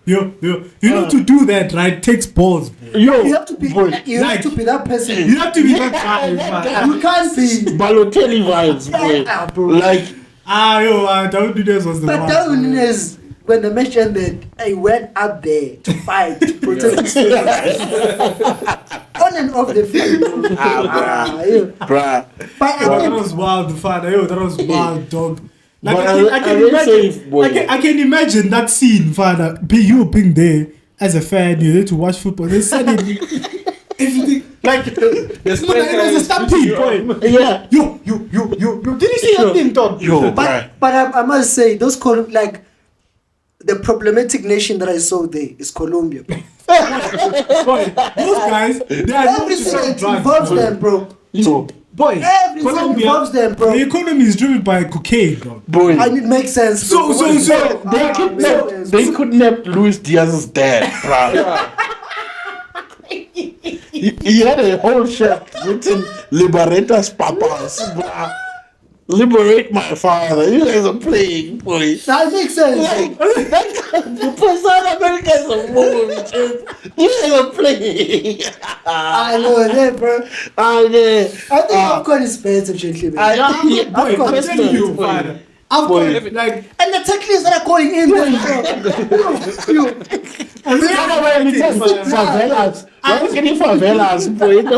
You know to do that, right? Takes balls. You have to be that person. You have to be that guy. You can't be Balotelli vibes, boy. bro. Like Down Núñez was the one. But Down Núñez when the match ended, I went up there to fight to protect on and off the field. Bruh. But That was wild, father. Yo, that was wild, dog. Like, But I can imagine that scene, father. You being there as a fan, you're there to watch football. Then suddenly, everything like it was a stampede, boy. yeah. You. Did you see that thing, dog? Yo, But I must say, those like the problematic nation that I saw there is Colombia. Boy, those guys, they are not Everything involves them, bro. Boy, Everything Colombia, involves them, bro. the economy is driven by cocaine, dog. boy. And it makes sense. So, They kidnapped Luis Diaz's dad, bruh. He had a whole shirt written "Liberatas Papas," bruh. Liberate my father. You guys are playing, boy. That makes sense. South America is a movie. You guys are playing. I know that, bro. I think Afcon is better, gentlemen. I'm telling you, father. And the tackles that are going in there,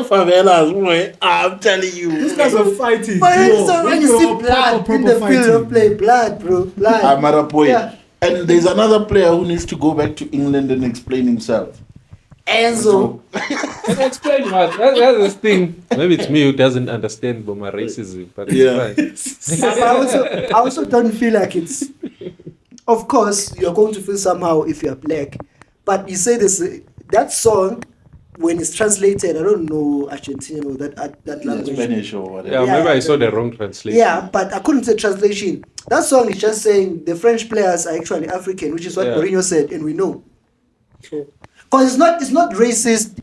favelas, boy. I'm telling you. these guys are fighting. But when you see blood in the field of play, blood, bro, blood. I'm at a point. Yeah. And there's another player who needs to go back to England and explain himself. Enzo. Explain what? That's the thing. Maybe it's me who doesn't understand my racism, but it's fine. I also don't feel like it's. Of course, you're going to feel somehow if you're black, but you say this that song when it's translated. I don't know Argentinian or that language. Spanish or whatever. Yeah, maybe I saw the wrong translation. Yeah, but according to the translation, that song is just saying the French players are actually African, which is what Mourinho said, and we know. Because it's not racist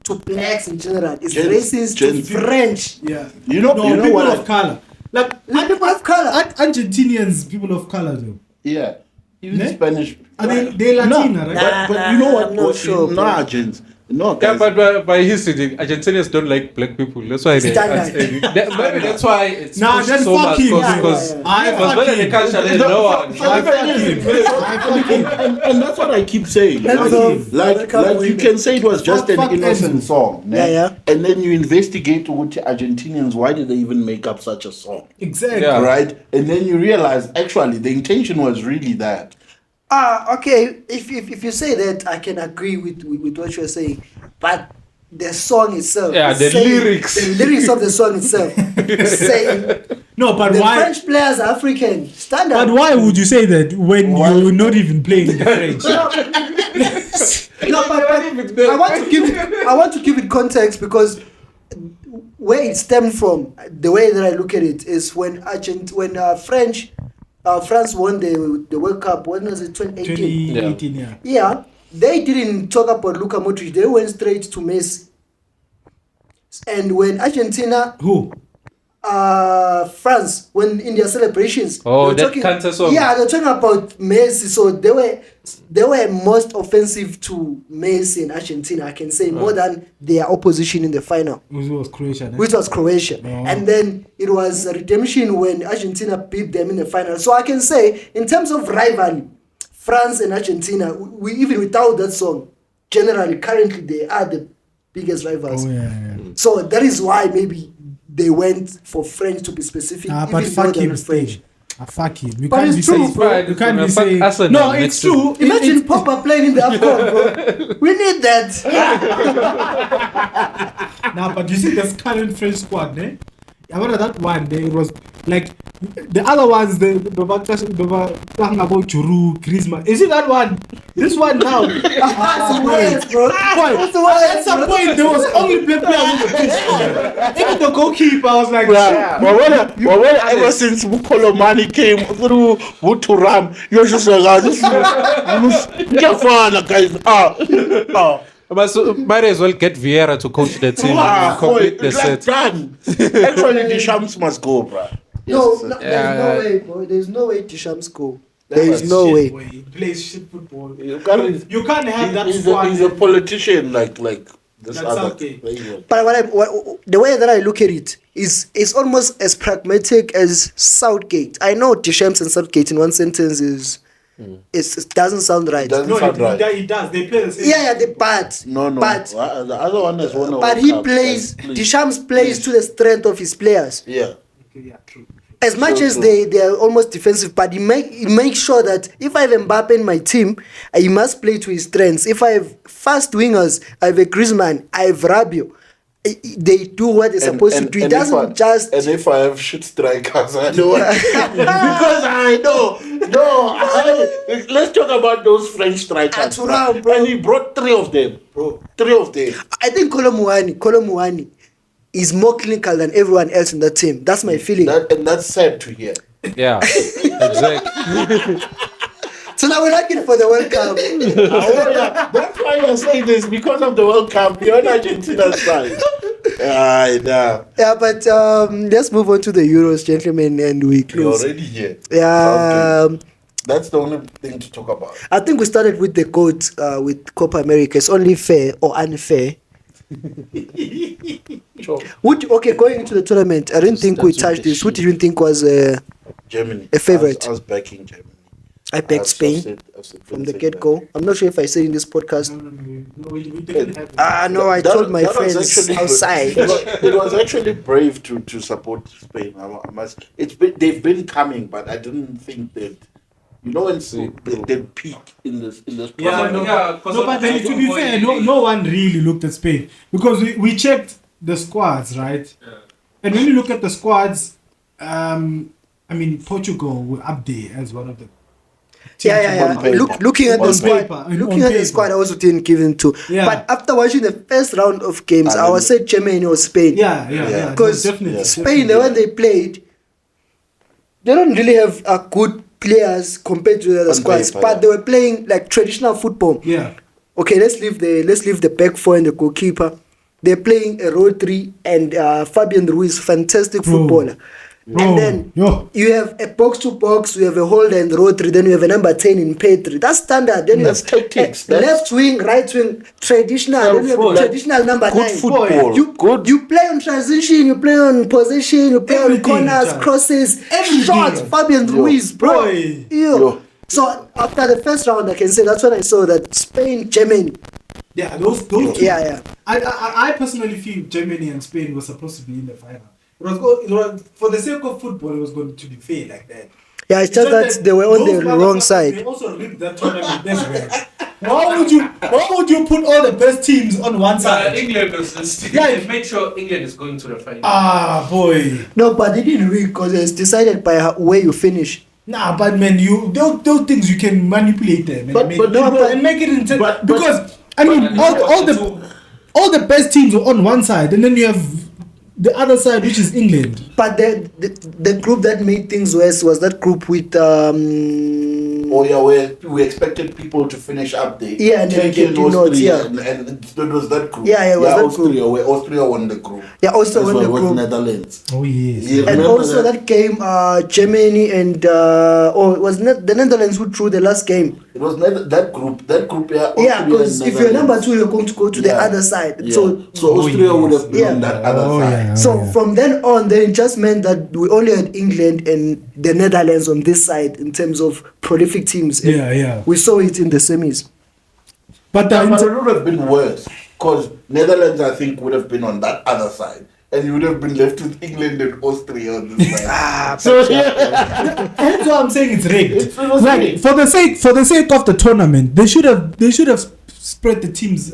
to blacks in general. It's racist to French. Yeah. You know people what? of color. Like People of color. Argentinians, people of color, though. Yeah. Even Ne? Spanish. Are they Latina, right? But you know what? I'm not sure, No, bro. Argents. No, Yeah, guys. but by history, Argentinians don't like black people. That's why they. Standard. Maybe that's why it's Nah, pushed then so fuck much. him. Because I when fuck the him. culture, there's no one. And that's what I keep saying. Like you can say it was just Fuck an innocent Enzo. song. Ne? Yeah. And then you investigate with Argentinians, why did they even make up such a song? Exactly. Yeah. Right? And then you realize actually the intention was really that. Okay. If you say that, I can agree with what you're saying, but the song itself, Yeah, the lyrics. the lyrics of the song itself, saying No, but the why? French players are African. Standard. But why would you say that when you're not even playing the French? No, but I want to give it context because where it stemmed from, the way that I look at it is when France won the World Cup. When was it? 2018. 2018, yeah. Yeah, they didn't talk about Luka Modric. They went straight to Messi. And when Argentina, Who? France, when in their celebrations, Oh, they were that cancer song. Yeah, they're talking about Messi. So they were most offensive to Messi in Argentina. I can say more than their opposition in the final, Which was Croatia. Ne? which was Croatia. Oh. And then it was a redemption when Argentina beat them in the final. So I can say, in terms of rivalry, France and Argentina, we even without that song, generally, currently, they are the biggest rivals. Oh, yeah. So that is why maybe they went for French to be specific. But even fuck though they're him, not French. Fuck him. We But can't it's be true, saying. bro. You can't be Fuck saying. Arsenal No, next it's true. Imagine Pogba playing in the Afcon, bro. We need that. Nah, but you see this current French squad, ne? I remember that one day it was like the other ones, the talking about Churu, Griezmann. Is it that one? This one now. That's the worst, bro. Boy, That's the worst. at some point there was only black players on the pitch. Even the goalkeeper I was like, Ever since Mukolomani came through Wuturam, you're just like, this get fun, guys. But so, might as well get Vieira to coach the team and complete the set. Done. Actually, the Shams must go, bro. No, there's no way, bro. There's no way Deschamps go. There is shit, no way. boy. He plays shit football. You can't have that he's squad. a politician like this That's other. Southgate. But the way that I look at it is almost as pragmatic as Southgate. I know Deschamps and Southgate in one sentence is it doesn't sound right. It doesn't No, sound right. it does. They play the same. Yeah, but No. But The other one has won a but World he Cup. plays. Please. Deschamps plays to the strength of his players. Yeah. Okay, yeah, true. As much as they are almost defensive, but he makes sure that if I have Mbappe in my team, he must play to his strengths. If I have fast wingers, I have a Griezmann, I have Rabiot. They do what they're supposed to do. It doesn't just. And if I have shit strikers, I know what. Because I know. No, let's talk about those French strikers. And he brought 3 of them. Bro. 3 of them. I think Kolomuani is more clinical than everyone else in the team. That's my feeling. And that's sad to hear. Yeah, exactly. So now we're looking for the World Cup. That's why I say this, because of the World Cup. You're on Argentina's side. Yeah, but let's move on to the Euros, gentlemen, and we close. You're already here. Yeah. That's the only thing to talk about. I think we started with the GOAT with Copa America. It's only fair or unfair. Sure. Okay, going into the tournament, I didn't think we touched this. Who do you think was Germany. a favorite? I was backing Germany. I backed Spain from the get-go. I'm not sure if I said in this podcast. No, we didn't have No, I told my friends outside. It was actually brave to support Spain. They've been coming, but I didn't think that. You know, they peak in this. Yeah, but then to be fair, no one really looked at Spain because we checked the squads, right? Yeah. And when you look at the squads, I mean, Portugal were up there as one of the. Looking at the squad, I also didn't give them to. Yeah. But after watching the first round of games, I would say Germany or Spain. Yeah. Because Spain, when they played, they don't really have a good players compared to the other squads, but they were playing like traditional football. Yeah. Okay, let's leave the back four and the goalkeeper. They're playing a Rodri and Fabian Ruiz, fantastic footballer. And then you have a box to box, you have a holder and Rodri, then you have a number 10 in Pedri. That's standard. Then that's tactics. Left wing, right wing, traditional. Then you have traditional number 9. Good football. You play on transition, you play on possession, you play on corners, crosses, shots. Fabian Ruiz, bro. So after the first round, I can say that's when I saw that Spain, Germany. Yeah, those two. Yeah. I personally feel Germany and Spain were supposed to be in the final. It was for the sake of football, it was going to be fair like that. Yeah, it's just that they were on the wrong side. They also rigged that tournament this way. Why would you put all the best teams on one side? England was they made sure England is going to the final. Ah, boy. No, but they didn't rig because it's decided by where you finish. Nah, but man, those things you can manipulate them and make it into because I mean all the best teams were on one side, and then you have the other side, which is England. But the group that made things worse was that group with where we expected people to finish up there. Yeah, and then and it was that group. Yeah, it was that Austria, group. Where Austria won the group. Yeah, Austria won the group. Netherlands. Oh yes. And also that game, Germany and it was not the Netherlands who drew the last game. It was that group. Yeah, because if you're number 2, you're going to go to the other side. Yeah. So Austria would have been on that other side. Yeah. So from then on, then it just meant that we only had England and the Netherlands on this side in terms of prolific teams. Yeah. We saw it in the semis. But it would have been worse because Netherlands, I think, would have been on that other side. And you would have been left with England and Austria on this side. That's why I'm saying it's rigged. Rigged. For the sake of the tournament, they should have spread the teams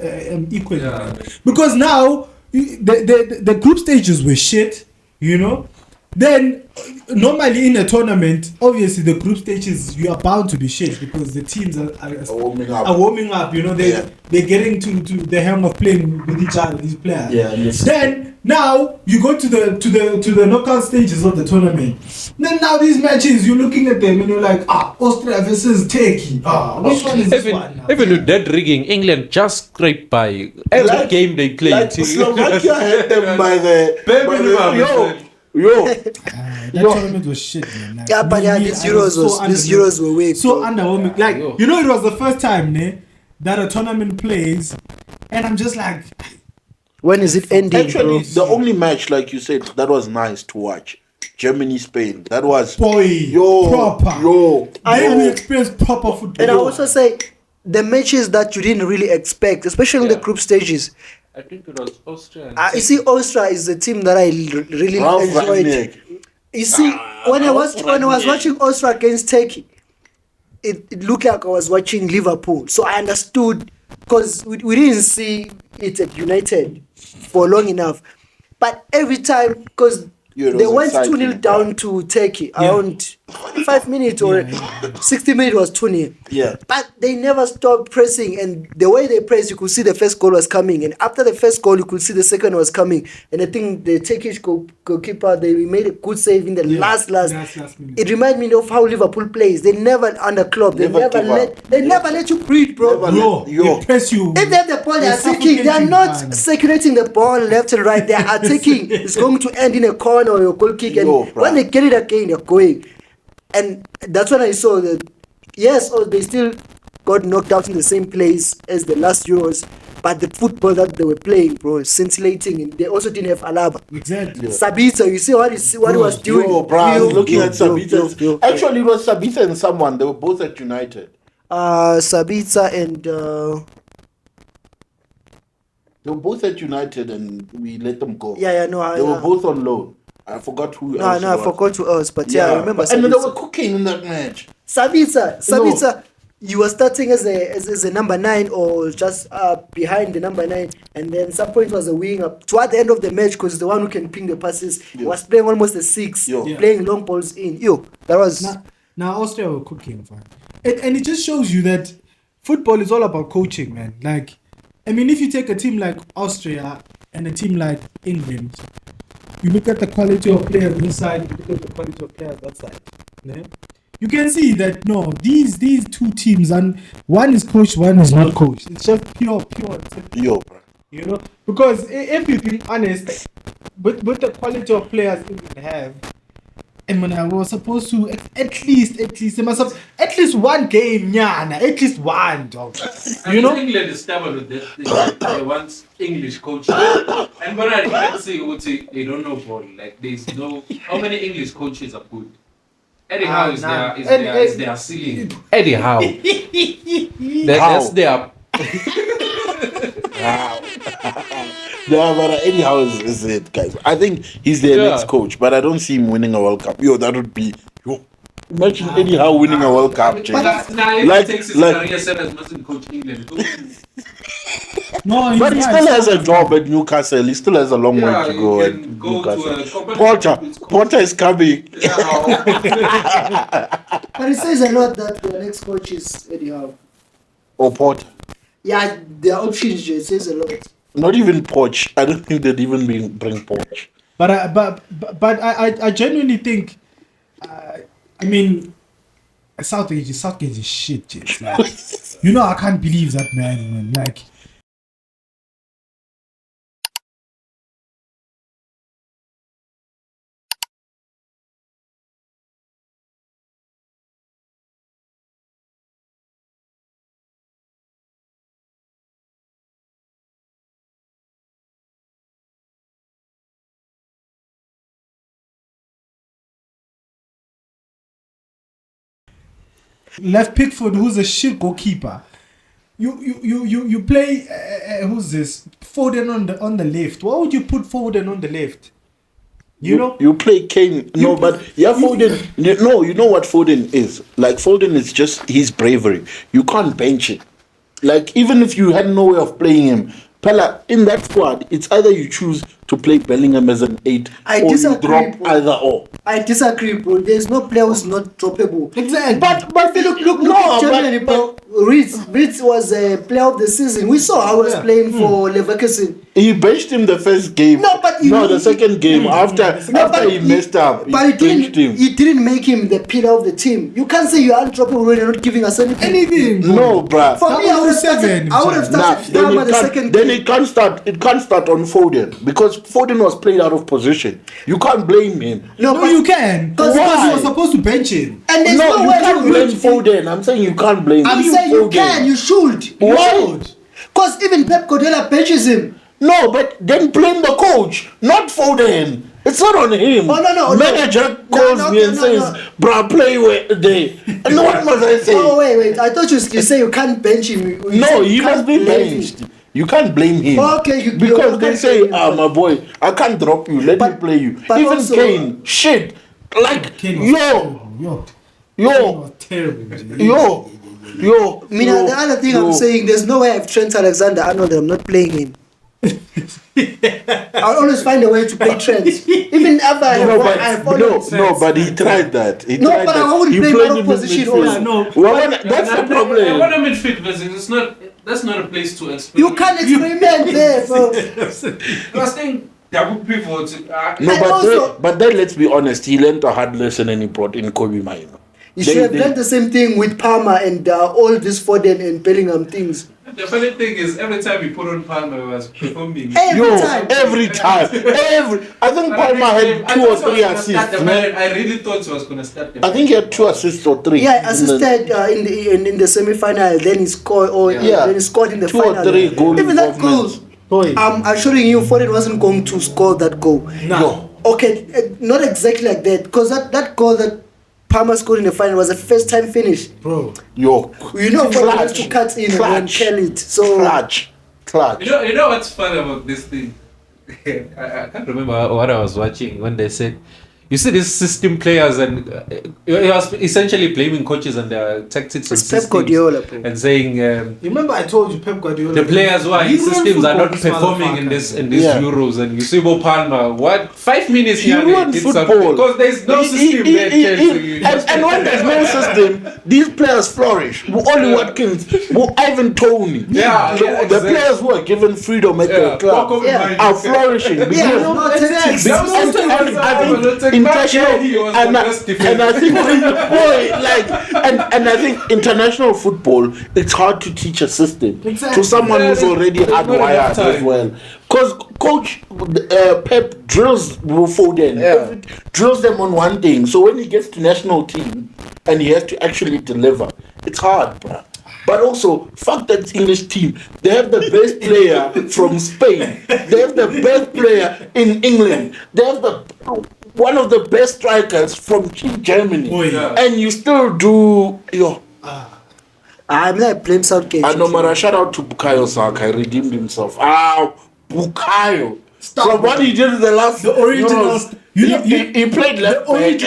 equally. Yeah. Because now the group stages were shit, you know. Then normally in a tournament, obviously the group stages you are bound to be shit because the teams are warming up. You know, they're getting to the hang of playing with each other, these players. Yeah. Then now you go to the knockout stages of the tournament. Then now these matches you're looking at them and you're like, Austria versus Turkey. Which one is this one? Even with that rigging, England just scraped by every game they played. Like Slovakia had them by the that tournament was shit, man. Like, these Euros were way so underwhelming. Like, you know, it was the first time that a tournament plays, and I'm just like, when is it ending? Actually, the only match, like you said, that was nice to watch Germany, Spain. That was proper. We experienced proper football. And I also say the matches that you didn't really expect, especially in the group stages. I think it was Austria. You see, Austria is the team that I really enjoyed. You see, when I was watching Austria against Turkey, it looked like I was watching Liverpool. So I understood, because we didn't see it at United for long enough. But every time, because they went 2-0 down to Turkey around 45 minutes or 60 minutes was 2-0. Yeah. But they never stopped pressing, and the way they pressed, you could see the first goal was coming, and after the first goal, you could see the second was coming. And I think the Turkish goalkeeper, they made a good save in the last minute. It reminded me of how Liverpool plays. They never under Klopp. They never let you breathe, bro. They press you. If they have the ball, they are taking. They are not circulating the ball left and right. They are taking. It's going to end in a corner or a goal kick, and when they get it again, they're going. And that's when I saw that, they still got knocked out in the same place as the last Euros, but the football that they were playing, bro, scintillating, and they also didn't have Alaba. Exactly. Sabitzer, you see what he was doing? Looking at Sabitzer. Actually, it was Sabitzer and someone. They were both at United. Sabitzer and... They were both at United and we let them go. They were both on loan. I forgot who else. I forgot who else, but I remember. And they were cooking in that match. Sabitzer, you were starting as a number 9 or just behind the number 9, and then some point was a wing up toward the end of the match, because the one who can ping the passes was playing almost a 6, playing long balls in. That was now Austria were cooking, fine. And it just shows you that football is all about coaching, man. Like, I mean, if you take a team like Austria and a team like England, you look at the quality of players this side, you look at the quality of players that side. Yeah? You can see that these two teams, and one is coached, one is not coached. It's just pure. Bro. You know, because if you be honest, with the quality of players England have, and when I was supposed to at least at least one game, at least one, dog. You know, England is stubborn with this. They want English coaches, and what I can say, they don't know ball. Like, there's no, how many English coaches are good? Eddie Howe is their ceiling. Eddie Howe. That's their. No, but Eddie Howe is it, guys. I think he's their next coach, but I don't see him winning a World Cup. That would be... Imagine Eddie Howe winning a World Cup. If he takes his career set as mustn't coach England. But he still has a job at Newcastle. He still has a long way to go at Newcastle. Potter is coming. But it says a lot that the next coach is Eddie Howe. Or Potter. Yeah, their options, it says a lot. Not even Poch. I don't think they'd even bring Poch. But I genuinely think, I mean, Southgate is shit, James. Like, I can't believe that man. Like, left Pickford, who's a shit goalkeeper. You play who's this? Foden on the left. Why would you put Foden on the left? You play Kane. Foden. You know what Foden is? Like, Foden is just his bravery. You can't bench it. Like, even if you had no way of playing him, Pella, in that squad, it's either you choose to play Bellingham as an 8 or you drop either or. I disagree, bro. There's no player who's not droppable. Exactly. But look at Germany, bro. Ritz was a player of the season. We saw how he was playing for Leverkusen. He benched him the first game. The second game after he messed up. But he didn't make him the pillar of the team. You can't say you're undroppable when you're not giving us anything. No, bruh. For me, I would have started Drama the second game. Then it can't start on Foden, because Foden was played out of position. You can't blame him. No, you can. Because you were supposed to bench him. And there's you can't blame Foden. I'm saying you can't blame him. I'm saying you can. You should. Why? Because even Pep Guardiola benches him. No, but then blame the coach, not Foden. It's not on him. Oh, no. Manager calls me and says, "Bruh, play there." And what must I say? Oh, wait. I thought you say you can't bench him. No, he must be benched. You can't blame him. Okay, because they say, my boy, I can't drop you. Let me play you. Even also, Kane, shit. Like, Kane was terrible. The other thing I'm saying, there's no way I have Trent Alexander-Arnold and I'm not playing him. I'll always find a way to play Trent. Even after I have but he tried that. I wouldn't play my own position also. That's the problem. What a midfield versus that's not a place to experiment. You can't experiment there, bro. I was saying double pivot. But then let's be honest, he learned a hard lesson and he brought in Kobe Mino. You should have done the same thing with Palmer and all these Foden and Bellingham things. The funny thing is, every time he put on Palmer, he was performing. Every time. I think Palmer had 2 or 3 assists. I really thought he was going to start them. I think he had 2 assists or 3. Yeah, assisted in the semi-final. Then he scored. Then he scored in the 2 final. 2 or 3 goals. Even that goal. I'm assuring you, Foden wasn't going to score that goal. No. Okay, not exactly like that. Because that goal that Palmer scored in the final was a first time finish. Bro. Foden has to cut in and kill it. So clutch. You know what's fun about this thing? I can't remember what I was watching when they said, you see these system players, and he was essentially blaming coaches and their tactics and systems. Pep Guardiola, and saying, remember I told you Pep Guardiola, the players who are in systems are not performing in these Euros, and you see Bo Palmer, 5 minutes he ruined football because there's no system there. And when there's no system, these players flourish. Only Watkins, Ivan Toney, the players who are given freedom at their club are flourishing. I think international football, it's hard to teach a system to someone who's already hardwired as well. Because Coach Pep drills Foden, drills them on one thing. So when he gets to national team and he has to actually deliver, it's hard, bruh. But also, fuck that English team. They have the best player from Spain. They have the best player in England. They have one of the best strikers from Germany. And you still do I'm not blame Southgate. Shout out to Bukayo Saka. He redeemed himself. Bukayo. From what he did in the last original. He played left back.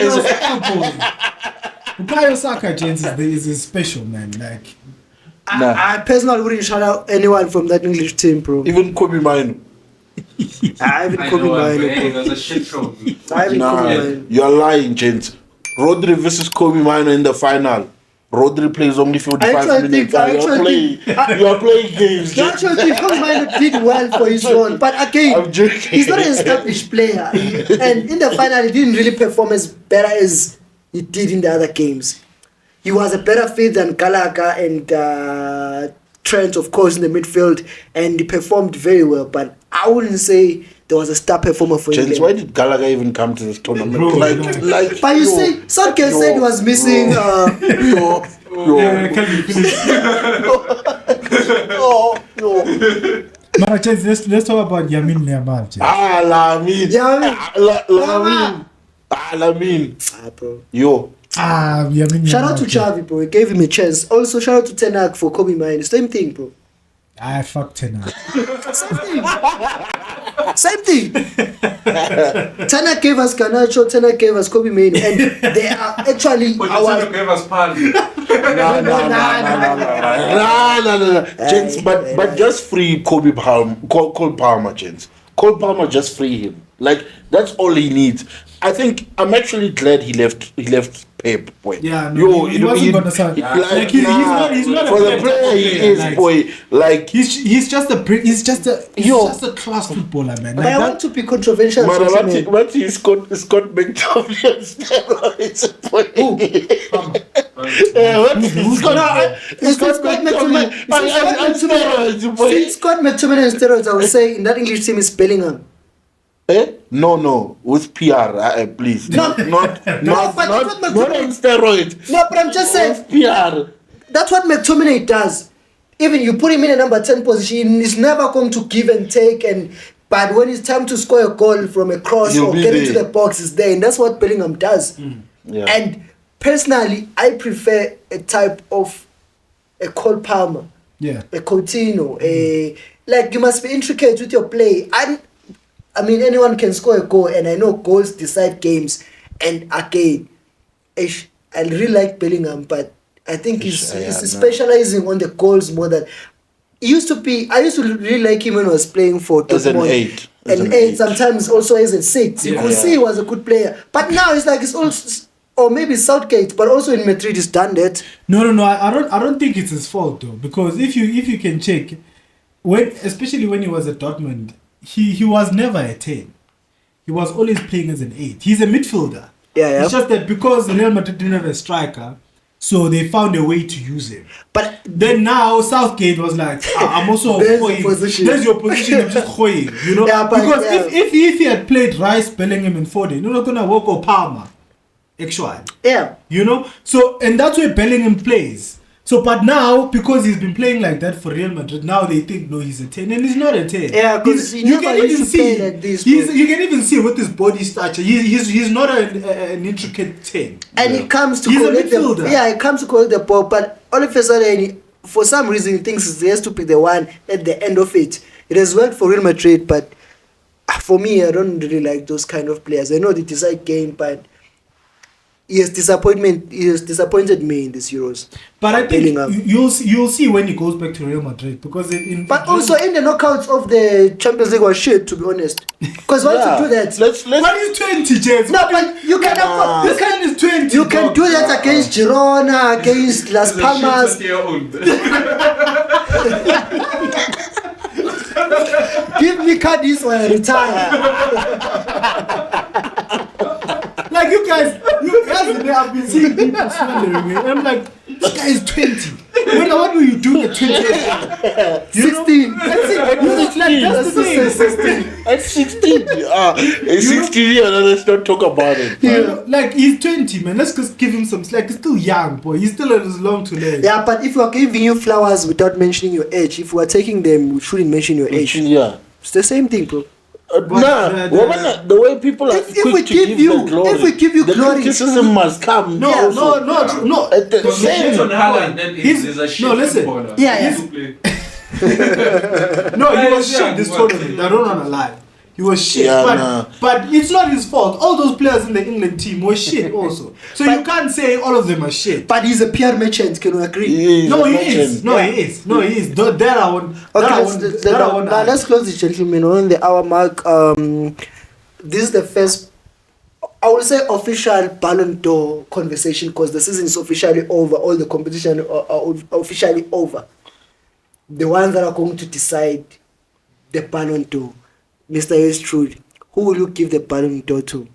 Bukayo Saka, gents, is special, man. Like, I personally wouldn't shout out anyone from that English team, bro. Even Kobe Mino. It was a shit show. You're lying, gents. Rodri versus Kobe Mino in the final. Rodri plays only 45 minutes. You're playing games. I actually think Kobe Mino did well for his role, but again, he's not an established player. And in the final, he didn't really perform as better as he did in the other games. He was a better fit than Gallagher and Trent, of course, in the midfield, and he performed very well. But I wouldn't say there was a star performer for him. Why did Gallagher even come to this tournament? But you see, Southgate said he was missing. Let's talk about Yamin Yamal. Lamin. Bro. Shout out to Xavi, bro. He gave him a chance. Also, shout out to Ten Hag for Kobe Mino. Same thing, bro. Fuck Ten Hag. Same thing. Ten Hag gave us Garnacho. Ten Hag gave us Kobe Mino, and they are actually our. Gave us Palmer. No. Gents, but just free Kobe Palmer. Cole Palmer, gents. Cole Palmer, just free him. Like, that's all he needs. I think I'm actually glad he left Pep, boy. Yeah, no, he wasn't gonna sign. He's not for the player he is, boy. Like he's just a class footballer, man. But I want to be controversial. What is Scott McTominay on steroids, boy? Scott McTominay on steroids, I would say in that English team is Bellingham. No, with PR, please. Not on steroids. No, but I'm just saying. PR. That's what McTominay does. Even you put him in a number 10 position, he's never going to give and take and But when it's time to score a goal from a cross or get into the box, it's there. And that's what Bellingham does. Yeah. And personally, I prefer a type of a Cole Palmer, a Coutinho, like you must be intricate with your play. I mean, anyone can score a goal, and I know goals decide games. And again, I really like Bellingham, but I think he's specializing on the goals more than... I used to really like him when I was playing for Dortmund. As an 8. Sometimes also as a 6. You could see he was a good player. But now it's like it's also... Or maybe Southgate, but also in Madrid he's done that. No. I don't think it's his fault though, because if you can check, especially when he was at Dortmund, he was never a 10. He was always playing as an 8. He's a midfielder. Yeah. It's just that because Real Madrid didn't have a striker, so they found a way to use him. But then now Southgate was like, I'm also there's your position. I'm just hoying, you know. Because if he had played Rice, Bellingham, and Foden, you're not gonna work on Palmer. Actually, you know. So and that's where Bellingham plays. So, but now because he's been playing like that for Real Madrid, now they think no, he's a 10, and he's not a 10. Yeah, because you can even see like this. You can even see with his body structure, he's not an intricate 10. And it comes to collect it comes to collect the ball, but all of a sudden, for some reason, he thinks he has to pick the one at the end of it. It has worked for Real Madrid, but for me, I don't really like those kind of players. I know they decide game, but he has disappointed me in these Euros. But I think you'll see when he goes back to Real Madrid, because also in the knockouts of the Champions League was shit, to be honest. Because once you do that, when he's 20, James. No, but you can this guy is 20. You can do that against Girona, against Las Palmas. Give me Cadiz or I retire. Like you guys have been seeing people slandering me. I'm like, this guy is 20. What will you do at 20? 16. That's it. 16. At 16. At 16, let's not talk about it. Like he's 20, man. Let's just give him some slack. He's still young, boy. He's still has long to learn. Yeah, but if we are giving you flowers without mentioning your age, if we are taking them, we shouldn't mention your age. Yeah. It's the same thing, bro. The way people are if we give you the glory, criticism must come. No. At the same Haaland, then he's a shit footballer. Yeah. No, he was shit this tournament. I don't want to lie. He was shit. But it's not his fault. All those players in the England team were shit also. So you can't say all of them are shit. But he's a PR merchant, can we agree? He is. He is. That I want. Now let's close this, gentlemen. On the hour mark, this is the first, I would say, official Ballon d'Or conversation, because the season is officially over. All the competition are officially over. The ones that are going to decide the Ballon d'Or. Mr. Yours truly, who will you give the Ballon d'Or to?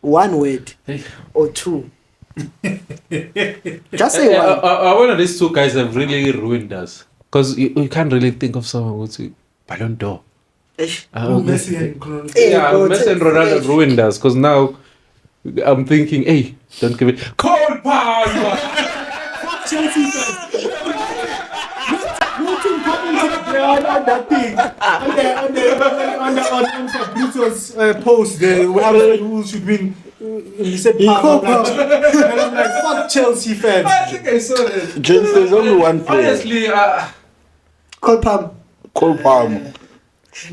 One word or two? Just say one. One of these two guys have really ruined us, because you can't really think of someone who's Ballon d'Or. Messi and Ronaldo. Messi and Ronaldo ruined us, because now I'm thinking, hey, don't give it. Cole Palmer! Fuck Chelsea fans. On that thing, on Fabrizio's post, whatever rules should win. He said Palmer. And I'm like, fuck Chelsea fans. I think I saw that. Gents, there's only one player. Honestly, Cole Palmer.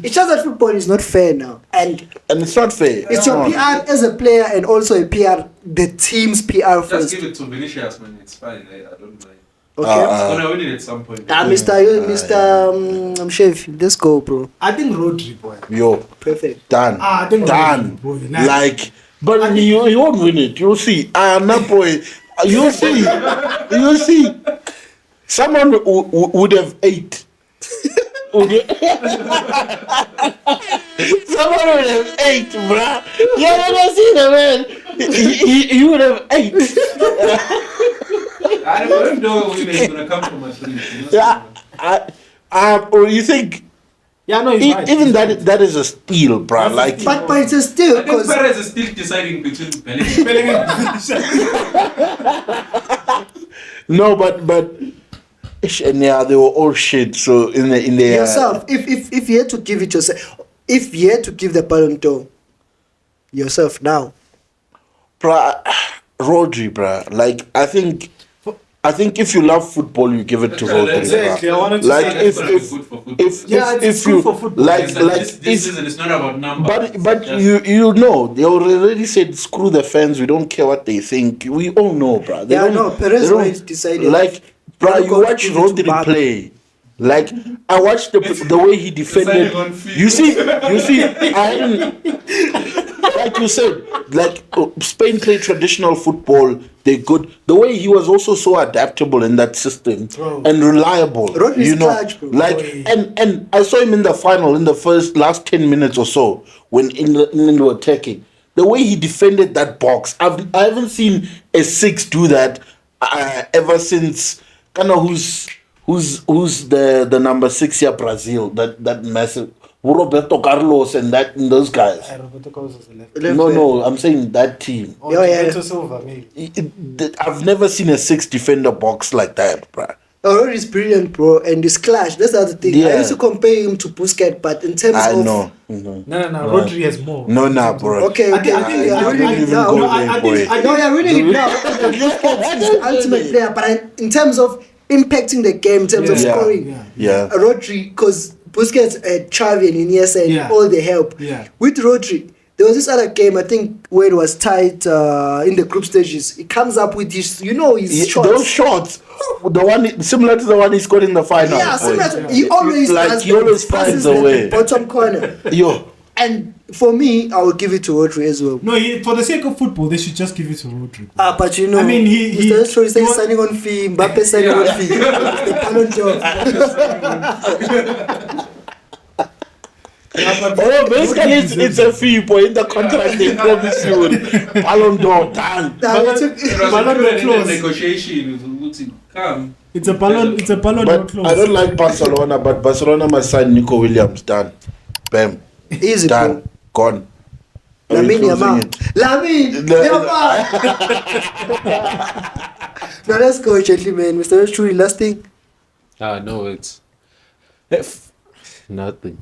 It's just that football is not fair now, and it's not fair. It's your PR as a player, and also a PR, the team's PR first. Just give it to Vinicius, man. It's fine. I don't mind. Okay. Gonna win it at some point. Mr. Chef, let's go, bro. I think Rodri, boy. Yo, perfect. Done. I think done. Rodri, boy. Like, but you won't win it. You'll see. No, boy. You'll see. You'll see. Someone would have 8. Someone would have 8, bruh. You never see the man. He would have 8. I don't know when he's gonna come from Madrid. Or you think? Yeah, no, he's right. Even that is a steal, bro. Like, but it's a steal. I think Perez is still deciding between Bellingham and no, but and yeah, they were all shit. So in the yourself, if you had to give it yourself, if you had to give the Ballon d'Or yourself now, bruh, Rodri, bruh. Like I think if you love football, you give it to Rodri. Exactly. I wanted to Like say if it's you good for football. like this if season it's not about numbers. but you know they already said screw the fans. We don't care what they think. We all know, bruh. They don't. Perez they don't- already decided. Like, bruh, you watch give it to Rodri Mbappe. play. Like I watched the way he defended. Deciding on field. You see, I hadn't. Like you said, like Spain play traditional football. They're good. The way he was also so adaptable in that system and reliable. Rodri's you know, clutch, bro. like and I saw him in the final in the last 10 minutes or so when England were attacking. The way he defended that box, I haven't seen a 6 do that ever since. Kind of who's the number 6 here, Brazil, that massive Roberto Carlos and those guys. Roberto Carlos is the left. No, I'm saying that team. Roberto Silva, maybe. I've never seen a 6 defender box like that, bruh. Rodri is brilliant, bro, and his clash. That's the other thing. Yeah. I used to compare him to Busquets, but in terms I of know. No. Rodri has more. No, nah, bro. okay, I think you're reading it now. You're reading it now. Busquets is the ultimate player, but in terms of impacting the game, in terms of scoring, Rodri, because Busquets had Xavi and Iniesta and all the help. Yeah. With Rodri, there was this other game, I think, where it was tight in the group stages. He comes up with his, his shots. Those shots, the one similar to the one he scored in the final. Yeah, similar to, he always does he always finds a way. Bottom corner. And for me, I would give it to Rodri as well. No, for the sake of football, they should just give it to Rodri. But I mean, Mr. Story says signing on fee, Mbappe signing on fee. The Ballon d'Or. Basically, it's a fee point in the contract they promise you. Ballon d'Or, done. Ballon d'Or clause. Negotiation come. It's a Ballon d'Or clause. I don't like Barcelona, but Barcelona must sign Nico Williams. Done. Bam. Easy, done. Gone. Lamine Yamal. Now let's go, gentlemen. Mr. Truly, last thing. No, it's nothing.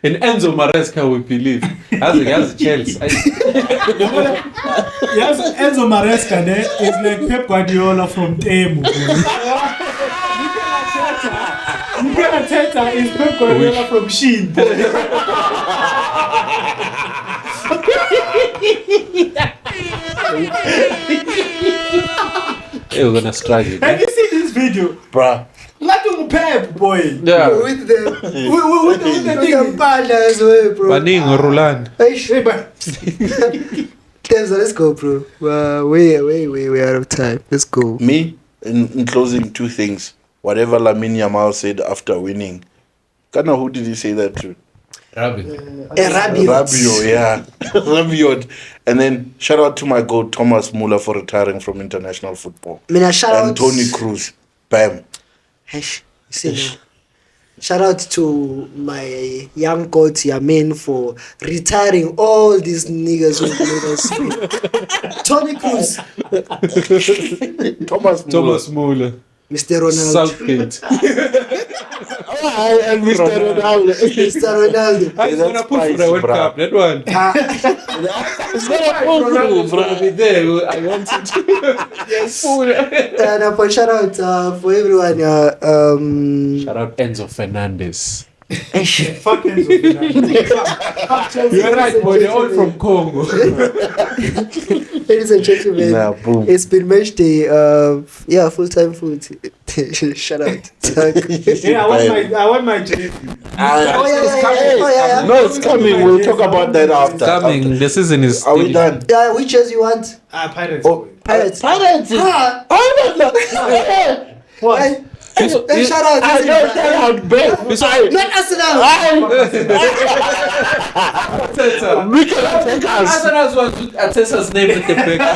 In Enzo Maresca, we believe. Has a chance. Yes, Enzo Maresca there is like Pep Guardiola from Temu. Mikel Arteta is Pep Guardiola from Sheen. We're gonna struggle. Have you seen this video? Bruh. Like Pep, boy. Yeah. With the thing. As well, bro. Paning or Roland. Let's go, bro. We're out of time. Let's go. Me, in closing, 2 things. Whatever Lamine Yamal said after winning. Kana, who did he say that to? Rabiot, yeah. Rabiot. And then shout out to my goat Thomas Muller for retiring from international football. Shout and Tony Cruz. Bam. Shout out to my young coach Yamin for retiring all these niggas who made us. Tony Cruz, Thomas Muller. Mr. Ronaldo. Southgate. And Mr. Ronaldo. Mr. Ronaldo. He's gonna push for the World Cup, that one. It's gonna pull through, bro. Be there. I want it. Yes. And shout out for everyone. Shout out Enzo Fernandez. Fuck Enzo. You're right, boy. They're all from Congo. Ladies and gentlemen, it's been match day. Full-time food. Shout out. I want my jersey. No, it's coming. We'll talk about that after. Coming. The season is. Are we done? Yeah, which jersey you want? Pirates. Pirates. What? Shout out. Shout out, Ben. Not Arsenal. Mikel Arteta. Arsenal's one with Arteta's name with the back.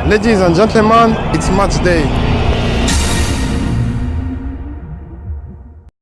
Ladies and gentlemen, it's match day.